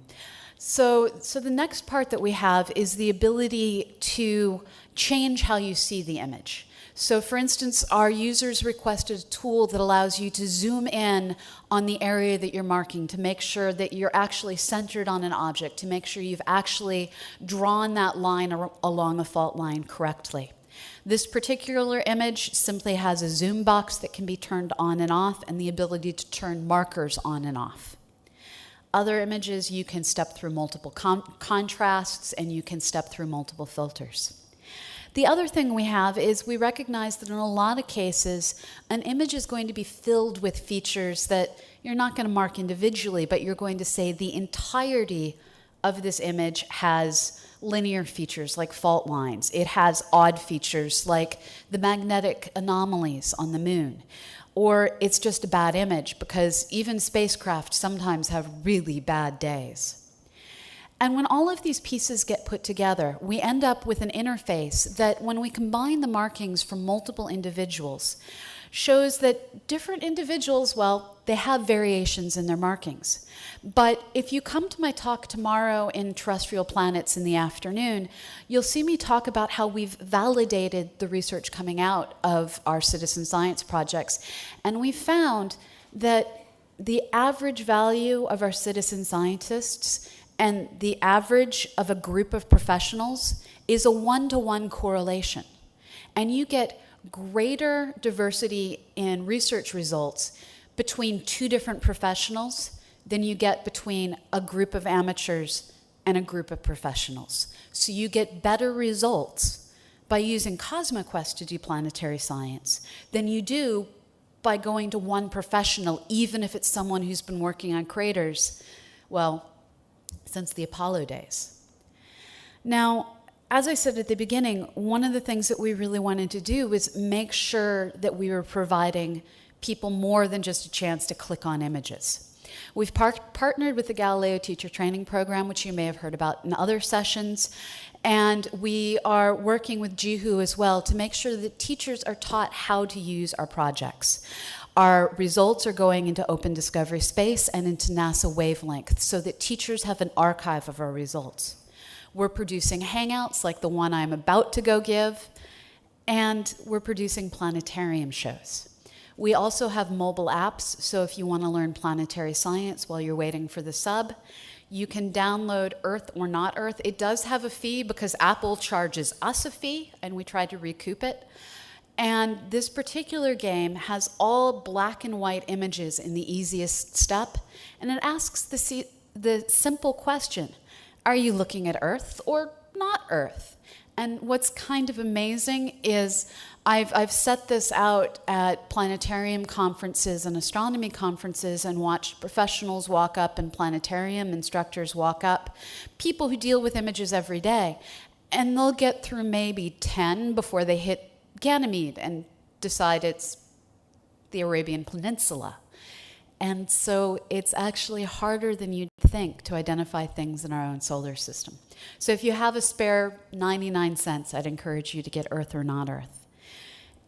So the next part that we have is the ability to change how you see the image. So for instance, our users requested a tool that allows you to zoom in on the area that you're marking to make sure that you're actually centered on an object, to make sure you've actually drawn that line along the fault line correctly. This particular image simply has a zoom box that can be turned on and off and the ability to turn markers on and off. Other images, you can step through multiple contrasts and you can step through multiple filters. The other thing we have is we recognize that in a lot of cases, an image is going to be filled with features that you're not going to mark individually, but you're going to say the entirety of this image has linear features like fault lines. It has odd features like the magnetic anomalies on the moon. Or it's just a bad image because even spacecraft sometimes have really bad days. And when all of these pieces get put together, we end up with an interface that, when we combine the markings from multiple individuals, shows that different individuals, well, they have variations in their markings. But if you come to my talk tomorrow in Terrestrial Planets in the afternoon, you'll see me talk about how we've validated the research coming out of our citizen science projects. And we found that the average value of our citizen scientists and the average of a group of professionals is a one-to-one correlation. And you get greater diversity in research results between two different professionals than you get between a group of amateurs and a group of professionals. So you get better results by using CosmoQuest to do planetary science than you do by going to one professional, even if it's someone who's been working on craters, well, since the Apollo days. Now, as I said at the beginning, one of the things that we really wanted to do was make sure that we were providing people more than just a chance to click on images. We've partnered with the Galileo Teacher Training Program, which you may have heard about in other sessions, and we are working with JIHU as well to make sure that teachers are taught how to use our projects. Our results are going into Open Discovery Space and into NASA Wavelength so that teachers have an archive of our results. We're producing hangouts like the one I'm about to go give, and we're producing planetarium shows. We also have mobile apps, so if you want to learn planetary science while you're waiting for the sub, you can download Earth or Not Earth. It does have a fee because Apple charges us a fee, and we try to recoup it. And this particular game has all black and white images in the easiest step, and it asks the simple question, are you looking at Earth or not Earth? And what's kind of amazing is I've set this out at planetarium conferences and astronomy conferences and watched professionals walk up and planetarium instructors walk up, people who deal with images every day, and they'll get through maybe 10 before they hit Ganymede and decide it's the Arabian Peninsula. And so it's actually harder than you'd think to identify things in our own solar system. So if you have a spare 99 cents, I'd encourage you to get Earth or Not Earth.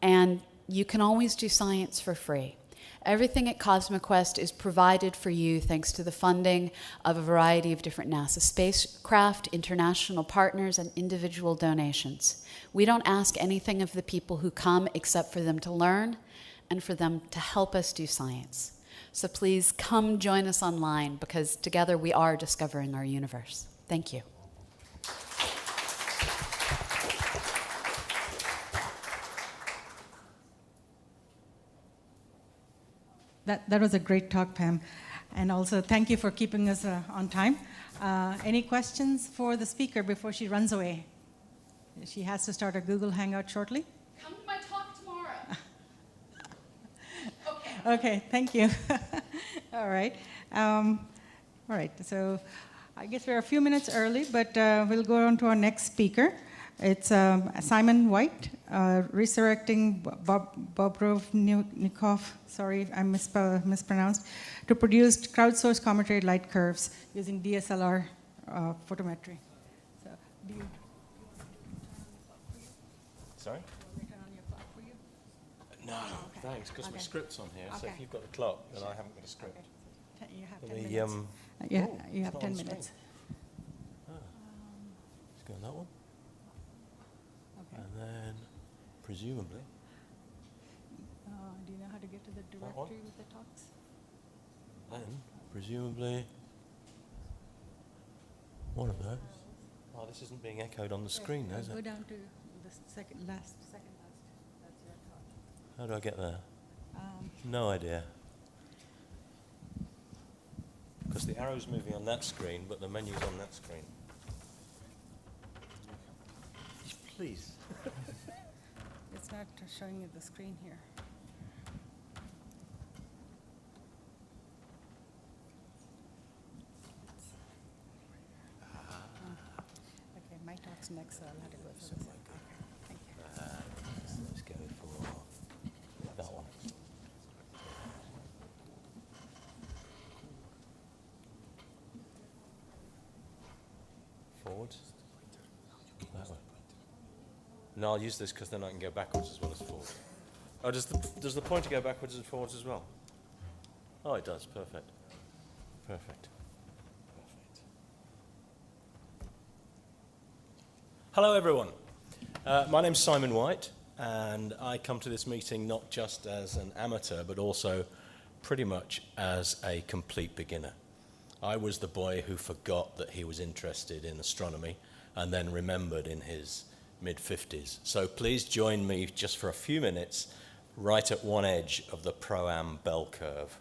And you can always do science for free. Everything at CosmoQuest is provided for you thanks to the funding of a variety of different NASA spacecraft, international partners, and individual donations. We don't ask anything of the people who come except for them to learn and for them to help us do science. So please come join us online because together we are discovering our universe. Thank you. That was a great talk, Pam. And also, thank you for keeping us on time. Any questions for the speaker before she runs away? She has to start a Google Hangout shortly. Come to my talk tomorrow. Okay, thank you. All right. All right, so I guess we're a few minutes early, but we'll go on to our next speaker. It's Simon White resurrecting Bobrovnikov, sorry if I mispronounced, to produce crowdsourced cometary light curves using DSLR photometry. So, do you Sorry? turn on your clock for you? No, okay. thanks, because my Okay. script's on here, so Okay. if you've got the clock, then I haven't got a script. Okay. You have 10 The, minutes. oh, Yeah, it's you have not 10 on screen. minutes. Let's go on that one. Okay. And then, presumably, Do you know how to get to the That one? directory with the talks? one of those. Oh, this isn't being echoed on the screen, is Go it? down to the second last. That's your talk. How do I get there? Um, No idea. Because the arrow's moving on that screen, but the menu's on that screen. Please. It's not showing you the screen here. Okay, my talk's next, so I'll have to go through this. Okay, thank you. Let's go for that one. Forward. That way. No, I'll use this because then I can go backwards as well as forward. Oh, does the pointer go backwards and forwards as well? Oh, it does. Perfect. Perfect. Perfect. Hello, everyone. My name's Simon White, and I come to this meeting not just as an amateur, but also pretty much as a complete beginner. I was the boy who forgot that he was interested in astronomy and then remembered in his mid-50s. So please join me just for a few minutes right at one edge of the Pro-Am bell curve.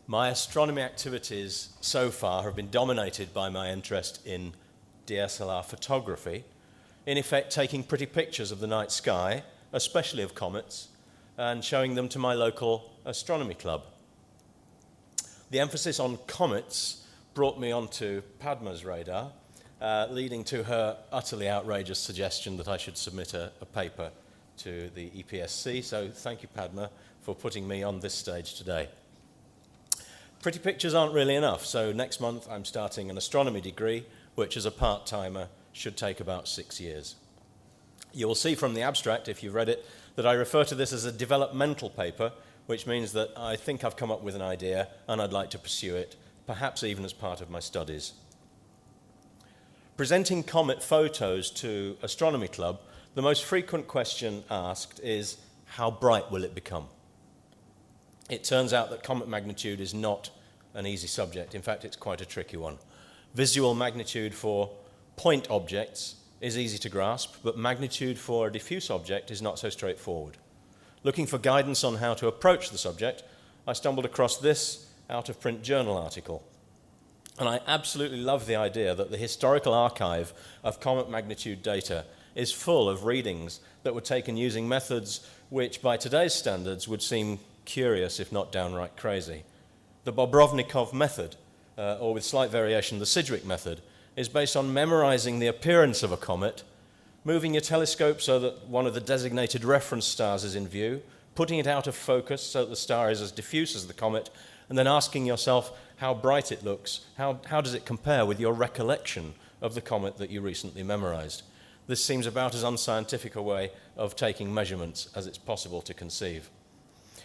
My astronomy activities so far have been dominated by my interest in DSLR photography, in effect taking pretty pictures of the night sky, especially of comets, and showing them to my local astronomy club. The emphasis on comets brought me onto Padma's radar, leading to her utterly outrageous suggestion that I should submit a paper to the EPSC. So thank you, Padma, for putting me on this stage today. Pretty pictures aren't really enough, so next month I'm starting an astronomy degree, which as a part-timer should take about 6 years. You will see from the abstract, if you've read it, that I refer to this as a developmental paper, which means that I think I've come up with an idea and I'd like to pursue it, perhaps even as part of my studies. Presenting comet photos to Astronomy Club, the most frequent question asked is, how bright will it become? It turns out that comet magnitude is not an easy subject. In fact, it's quite a tricky one. Visual magnitude for point objects is easy to grasp, but magnitude for a diffuse object is not so straightforward. Looking for guidance on how to approach the subject, I stumbled across this out-of-print journal article. And I absolutely love the idea that the historical archive of comet magnitude data is full of readings that were taken using methods which, by today's standards, would seem curious, if not downright crazy. The Bobrovnikov method, or with slight variation, the Sidgwick method, is based on memorizing the appearance of a comet, moving your telescope so that one of the designated reference stars is in view, putting it out of focus so that the star is as diffuse as the comet, and then asking yourself how bright it looks, how does it compare with your recollection of the comet that you recently memorized. This seems about as unscientific a way of taking measurements as it's possible to conceive.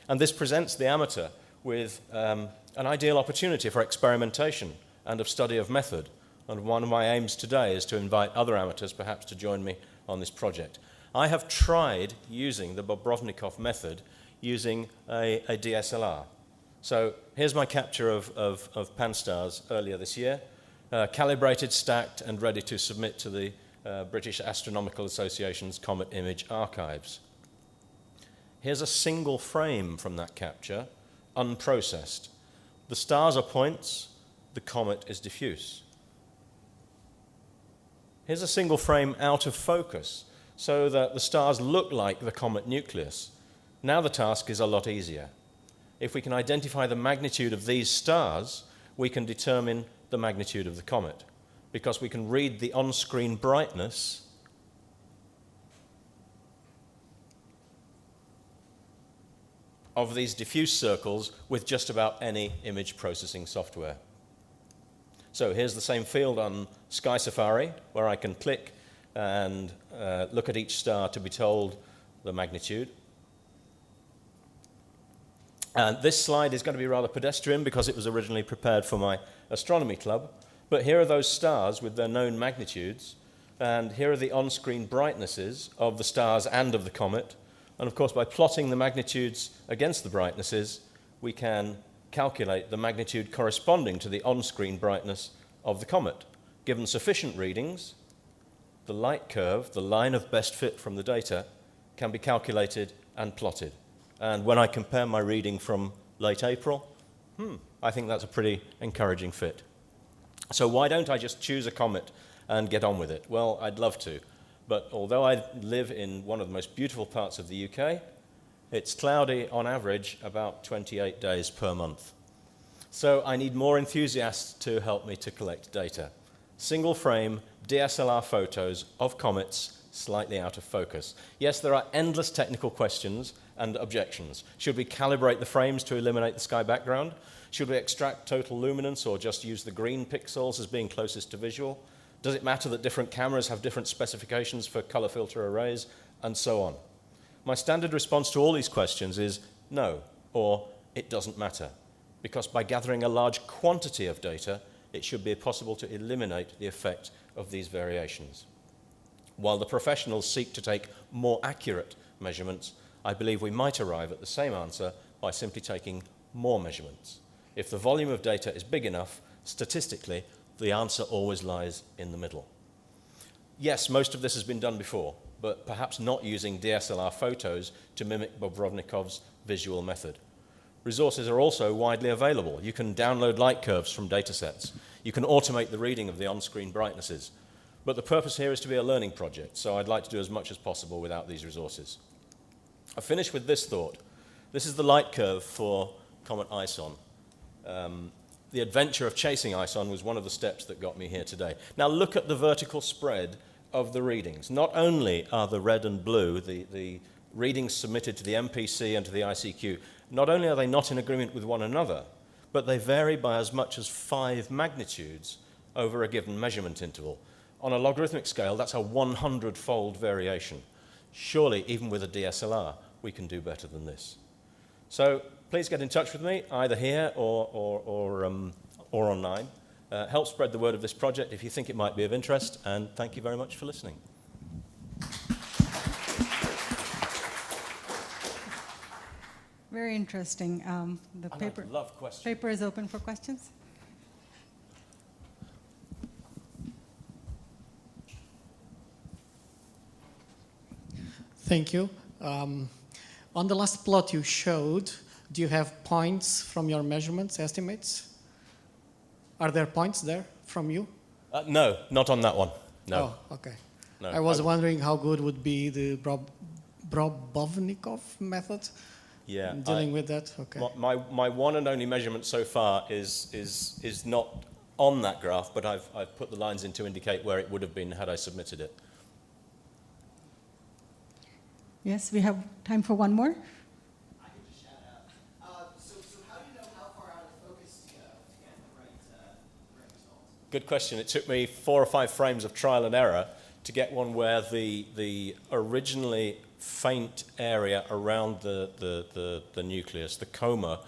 And this presents the amateur with an ideal opportunity for experimentation and of study of method. And one of my aims today is to invite other amateurs perhaps to join me on this project. I have tried using the Bobrovnikov method using a DSLR. So here's my capture of pan-stars earlier this year, calibrated, stacked, and ready to submit to the British Astronomical Association's Comet Image Archives. Here's a single frame from that capture, unprocessed. The stars are points, the comet is diffuse. Here's a single frame out of focus, so that the stars look like the comet nucleus. Now the task is a lot easier. If we can identify the magnitude of these stars, we can determine the magnitude of the comet, because we can read the on-screen brightness of these diffuse circles with just about any image processing software. So here's the same field on Sky Safari, where I can click and look at each star to be told the magnitude. And this slide is going to be rather pedestrian because it was originally prepared for my astronomy club. But here are those stars with their known magnitudes, and here are the on-screen brightnesses of the stars and of the comet. And of course, by plotting the magnitudes against the brightnesses, we can calculate the magnitude corresponding to the on-screen brightness of the comet. Given sufficient readings, the light curve, the line of best fit from the data, can be calculated and plotted. And when I compare my reading from late April, I think that's a pretty encouraging fit. So why don't I just choose a comet and get on with it? Well, I'd love to. But although I live in one of the most beautiful parts of the UK, it's cloudy on average about 28 days per month. So I need more enthusiasts to help me to collect data. Single frame DSLR photos of comets slightly out of focus. Yes, there are endless technical questions and objections. Should we calibrate the frames to eliminate the sky background? Should we extract total luminance or just use the green pixels as being closest to visual? Does it matter that different cameras have different specifications for color filter arrays, and so on? My standard response to all these questions is no, or it doesn't matter, because by gathering a large quantity of data, it should be possible to eliminate the effect of these variations. While the professionals seek to take more accurate measurements, I believe we might arrive at the same answer by simply taking more measurements. If the volume of data is big enough, statistically, the answer always lies in the middle. Yes, most of this has been done before, but perhaps not using DSLR photos to mimic Bobrovnikov's visual method. Resources are also widely available. You can download light curves from datasets. You can automate the reading of the on-screen brightnesses. But the purpose here is to be a learning project, so I'd like to do as much as possible without these resources. I finish with this thought. This is the light curve for Comet ISON. The adventure of chasing ISON was one of the steps that got me here today. Now look at the vertical spread of the readings. Not only are the red and blue, the readings submitted to the MPC and to the ICQ, not only are they not in agreement with one another, but they vary by as much as 5 magnitudes over a given measurement interval. On a logarithmic scale, that's a 100-fold variation. Surely, even with a DSLR, we can do better than this. So please get in touch with me, either here or online. Help spread the word of this project if you think it might be of interest, and thank you very much for listening. Very interesting. The paper, I love questions. paper is open for questions. Thank you. On the last plot you showed, do you have points from your measurements, estimates? Are there points there from you? No, not on that one. No. Oh, okay. No, I was wondering how good would be the Bobrovnikov method in dealing with that. Okay. My one and only measurement so far is not on that graph, but I've put the lines in to indicate where it would have been had I submitted it. Yes, we have time for one more. I can just shout out. So how do you know how far out of focus to go to get the right result? Good question. It took me 4 or 5 frames of trial and error to get one where the originally faint area around the nucleus, the coma,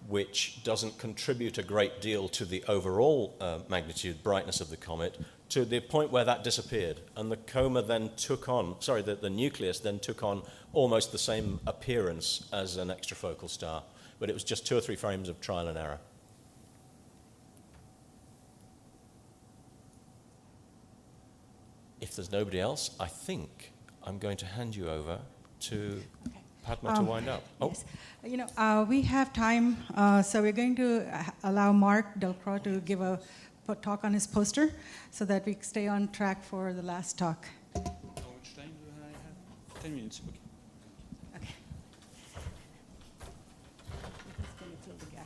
which doesn't contribute a great deal to the overall magnitude, brightness of the comet, to the point where that disappeared. And the coma then took on, the nucleus then took on almost the same appearance as an extrafocal star. But it was just 2 or 3 frames of trial and error. If there's nobody else, I think I'm going to hand you over to Padma to wind up. Oh. Yes. You know, we have time, so we're going to allow Mark Delcroix to give a talk on his poster so that we stay on track for the last talk. How much time do I have? 10 minutes. Okay. Okay. Who's going to fill the gap?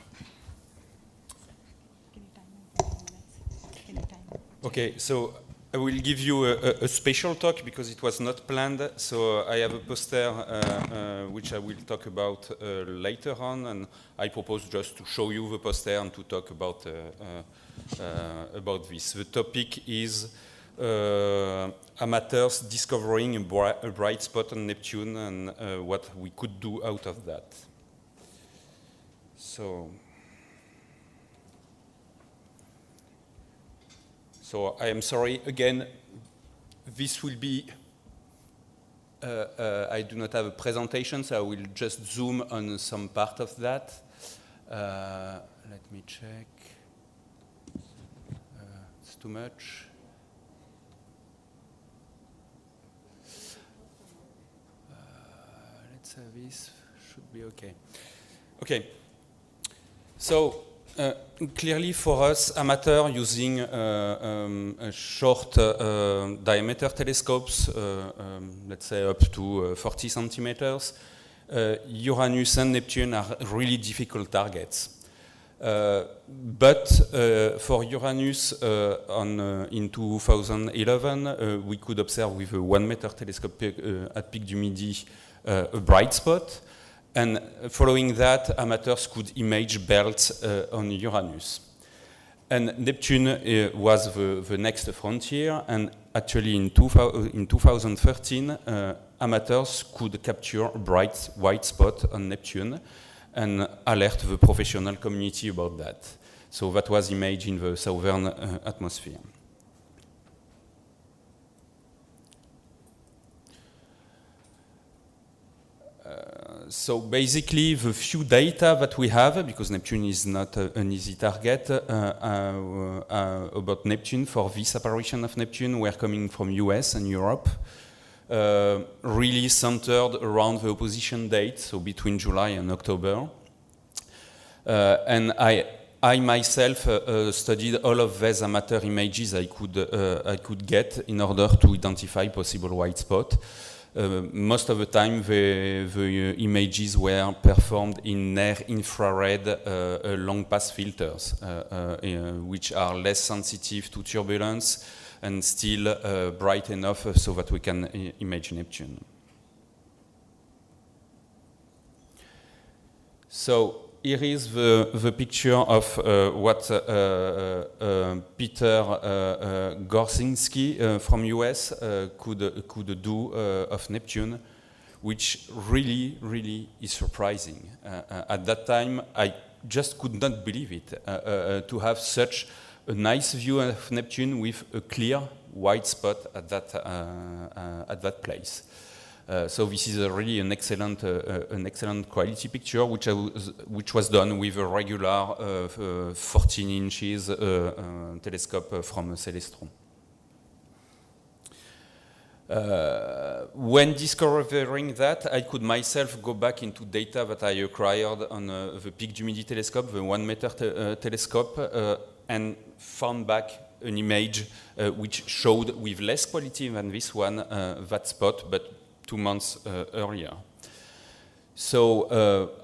Can you time it? 10 minutes. Can you time it? Okay, so I will give you a special talk because it was not planned. So I have a poster which I will talk about later on, and I propose just to show you the poster and to talk about this. The topic is amateurs discovering a bright spot on Neptune and what we could do out of that. So I am sorry, again, this will be, I do not have a presentation, so I will just zoom on some part of that. Let me check. It's too much. Let's have this, should be okay. Okay, so clearly for us, amateur using short diameter telescopes, let's say up to 40 centimeters, Uranus and Neptune are really difficult targets. But for Uranus in 2011, we could observe with a 1 meter telescope at Pic du Midi a bright spot. And following that, amateurs could image belts on Uranus. And Neptune was the next frontier, and actually in 2013, amateurs could capture a bright white spot on Neptune and alert the professional community about that. So that was imaged in the southern atmosphere. So basically, the few data that we have, because Neptune is not an easy target, about Neptune, for this apparition of Neptune, were coming from US and Europe, really centered around the opposition date, so between July and October. And I myself studied all of these amateur images I could get in order to identify possible white spot. Most of the time, the images were performed in near-infrared long-pass filters, which are less sensitive to turbulence and still bright enough so that we can image Neptune. So here is the picture of what Peter Gorzinski from US could do of Neptune, which really is surprising. At that time, I just could not believe it, to have such a nice view of Neptune with a clear white spot at that place. So this is really an excellent quality picture, which was done with a regular 14 inches telescope from Celestron. When discovering that, I could myself go back into data that I acquired on the Pic du Midi telescope, the 1 meter telescope, and found back an image which showed with less quality than this one that spot, but 2 months earlier. So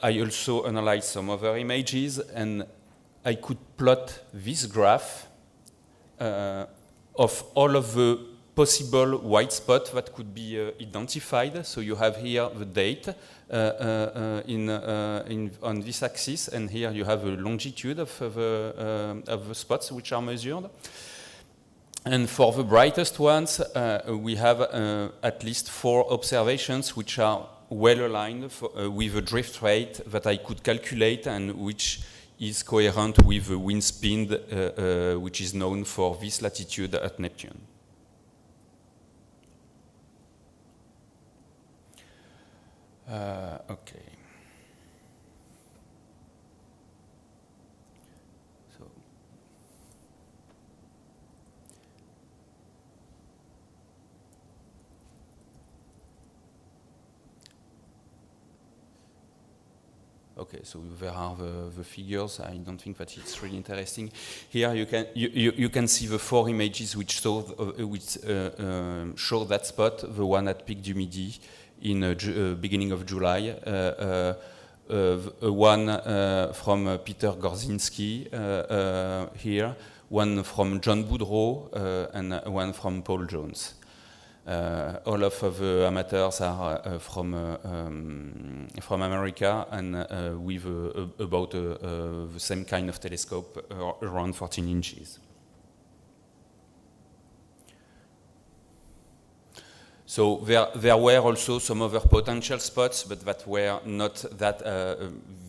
I also analyzed some other images, and I could plot this graph of all of the possible white spots that could be identified. So you have here the date on this axis, and here you have a longitude of the spots which are measured. And for the brightest ones, we have at least 4 observations which are well aligned with a drift rate that I could calculate and which is coherent with the wind speed which is known for this latitude at Neptune. Okay. Okay, so there are the figures. I don't think that it's really interesting. Here you can see the 4 images which show that spot, the one at Pic du Midi in beginning of July, one from Peter Gorzinski here, one from John Boudreau, and one from Paul Jones. All of the amateurs are from America, and with about the same kind of telescope, around 14 inches. So there were also some other potential spots, but that were not that.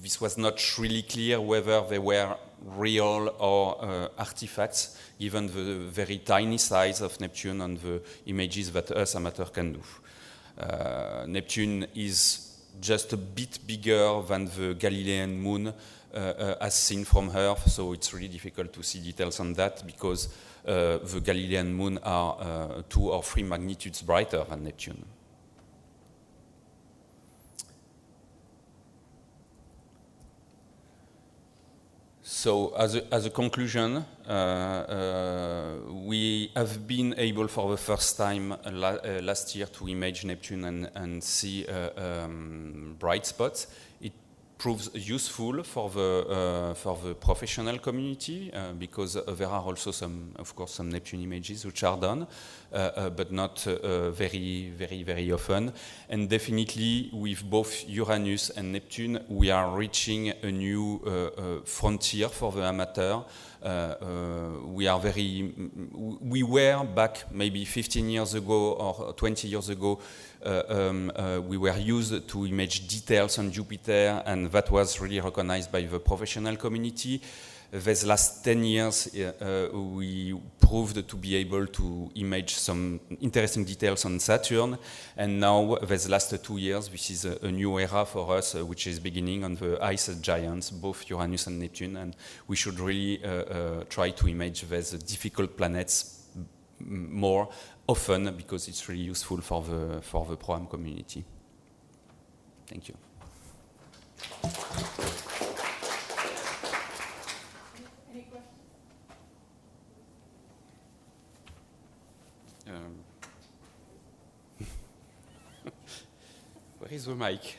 This was not really clear whether they were real or artifacts, given the very tiny size of Neptune and the images that us amateurs can do. Neptune is just a bit bigger than the Galilean moon as seen from Earth, so it's really difficult to see details on that because the Galilean moon are 2 or 3 magnitudes brighter than Neptune. So, as a conclusion, we have been able for the first time last year to image Neptune and see bright spots. It proves useful for the professional community because there are also of course, some Neptune images which are done, but not very often. And definitely, with both Uranus and Neptune, we are reaching a new frontier for the amateur. We were back maybe 15 years ago or 20 years ago. We were used to image details on Jupiter, and that was really recognized by the professional community. These last 10 years, we proved to be able to image some interesting details on Saturn, and now these last 2 years, this is a new era for us, which is beginning on the ice giants, both Uranus and Neptune, and we should really try to image these difficult planets more often because it's really useful for the program community. Thank you. Any questions? Where is the mic?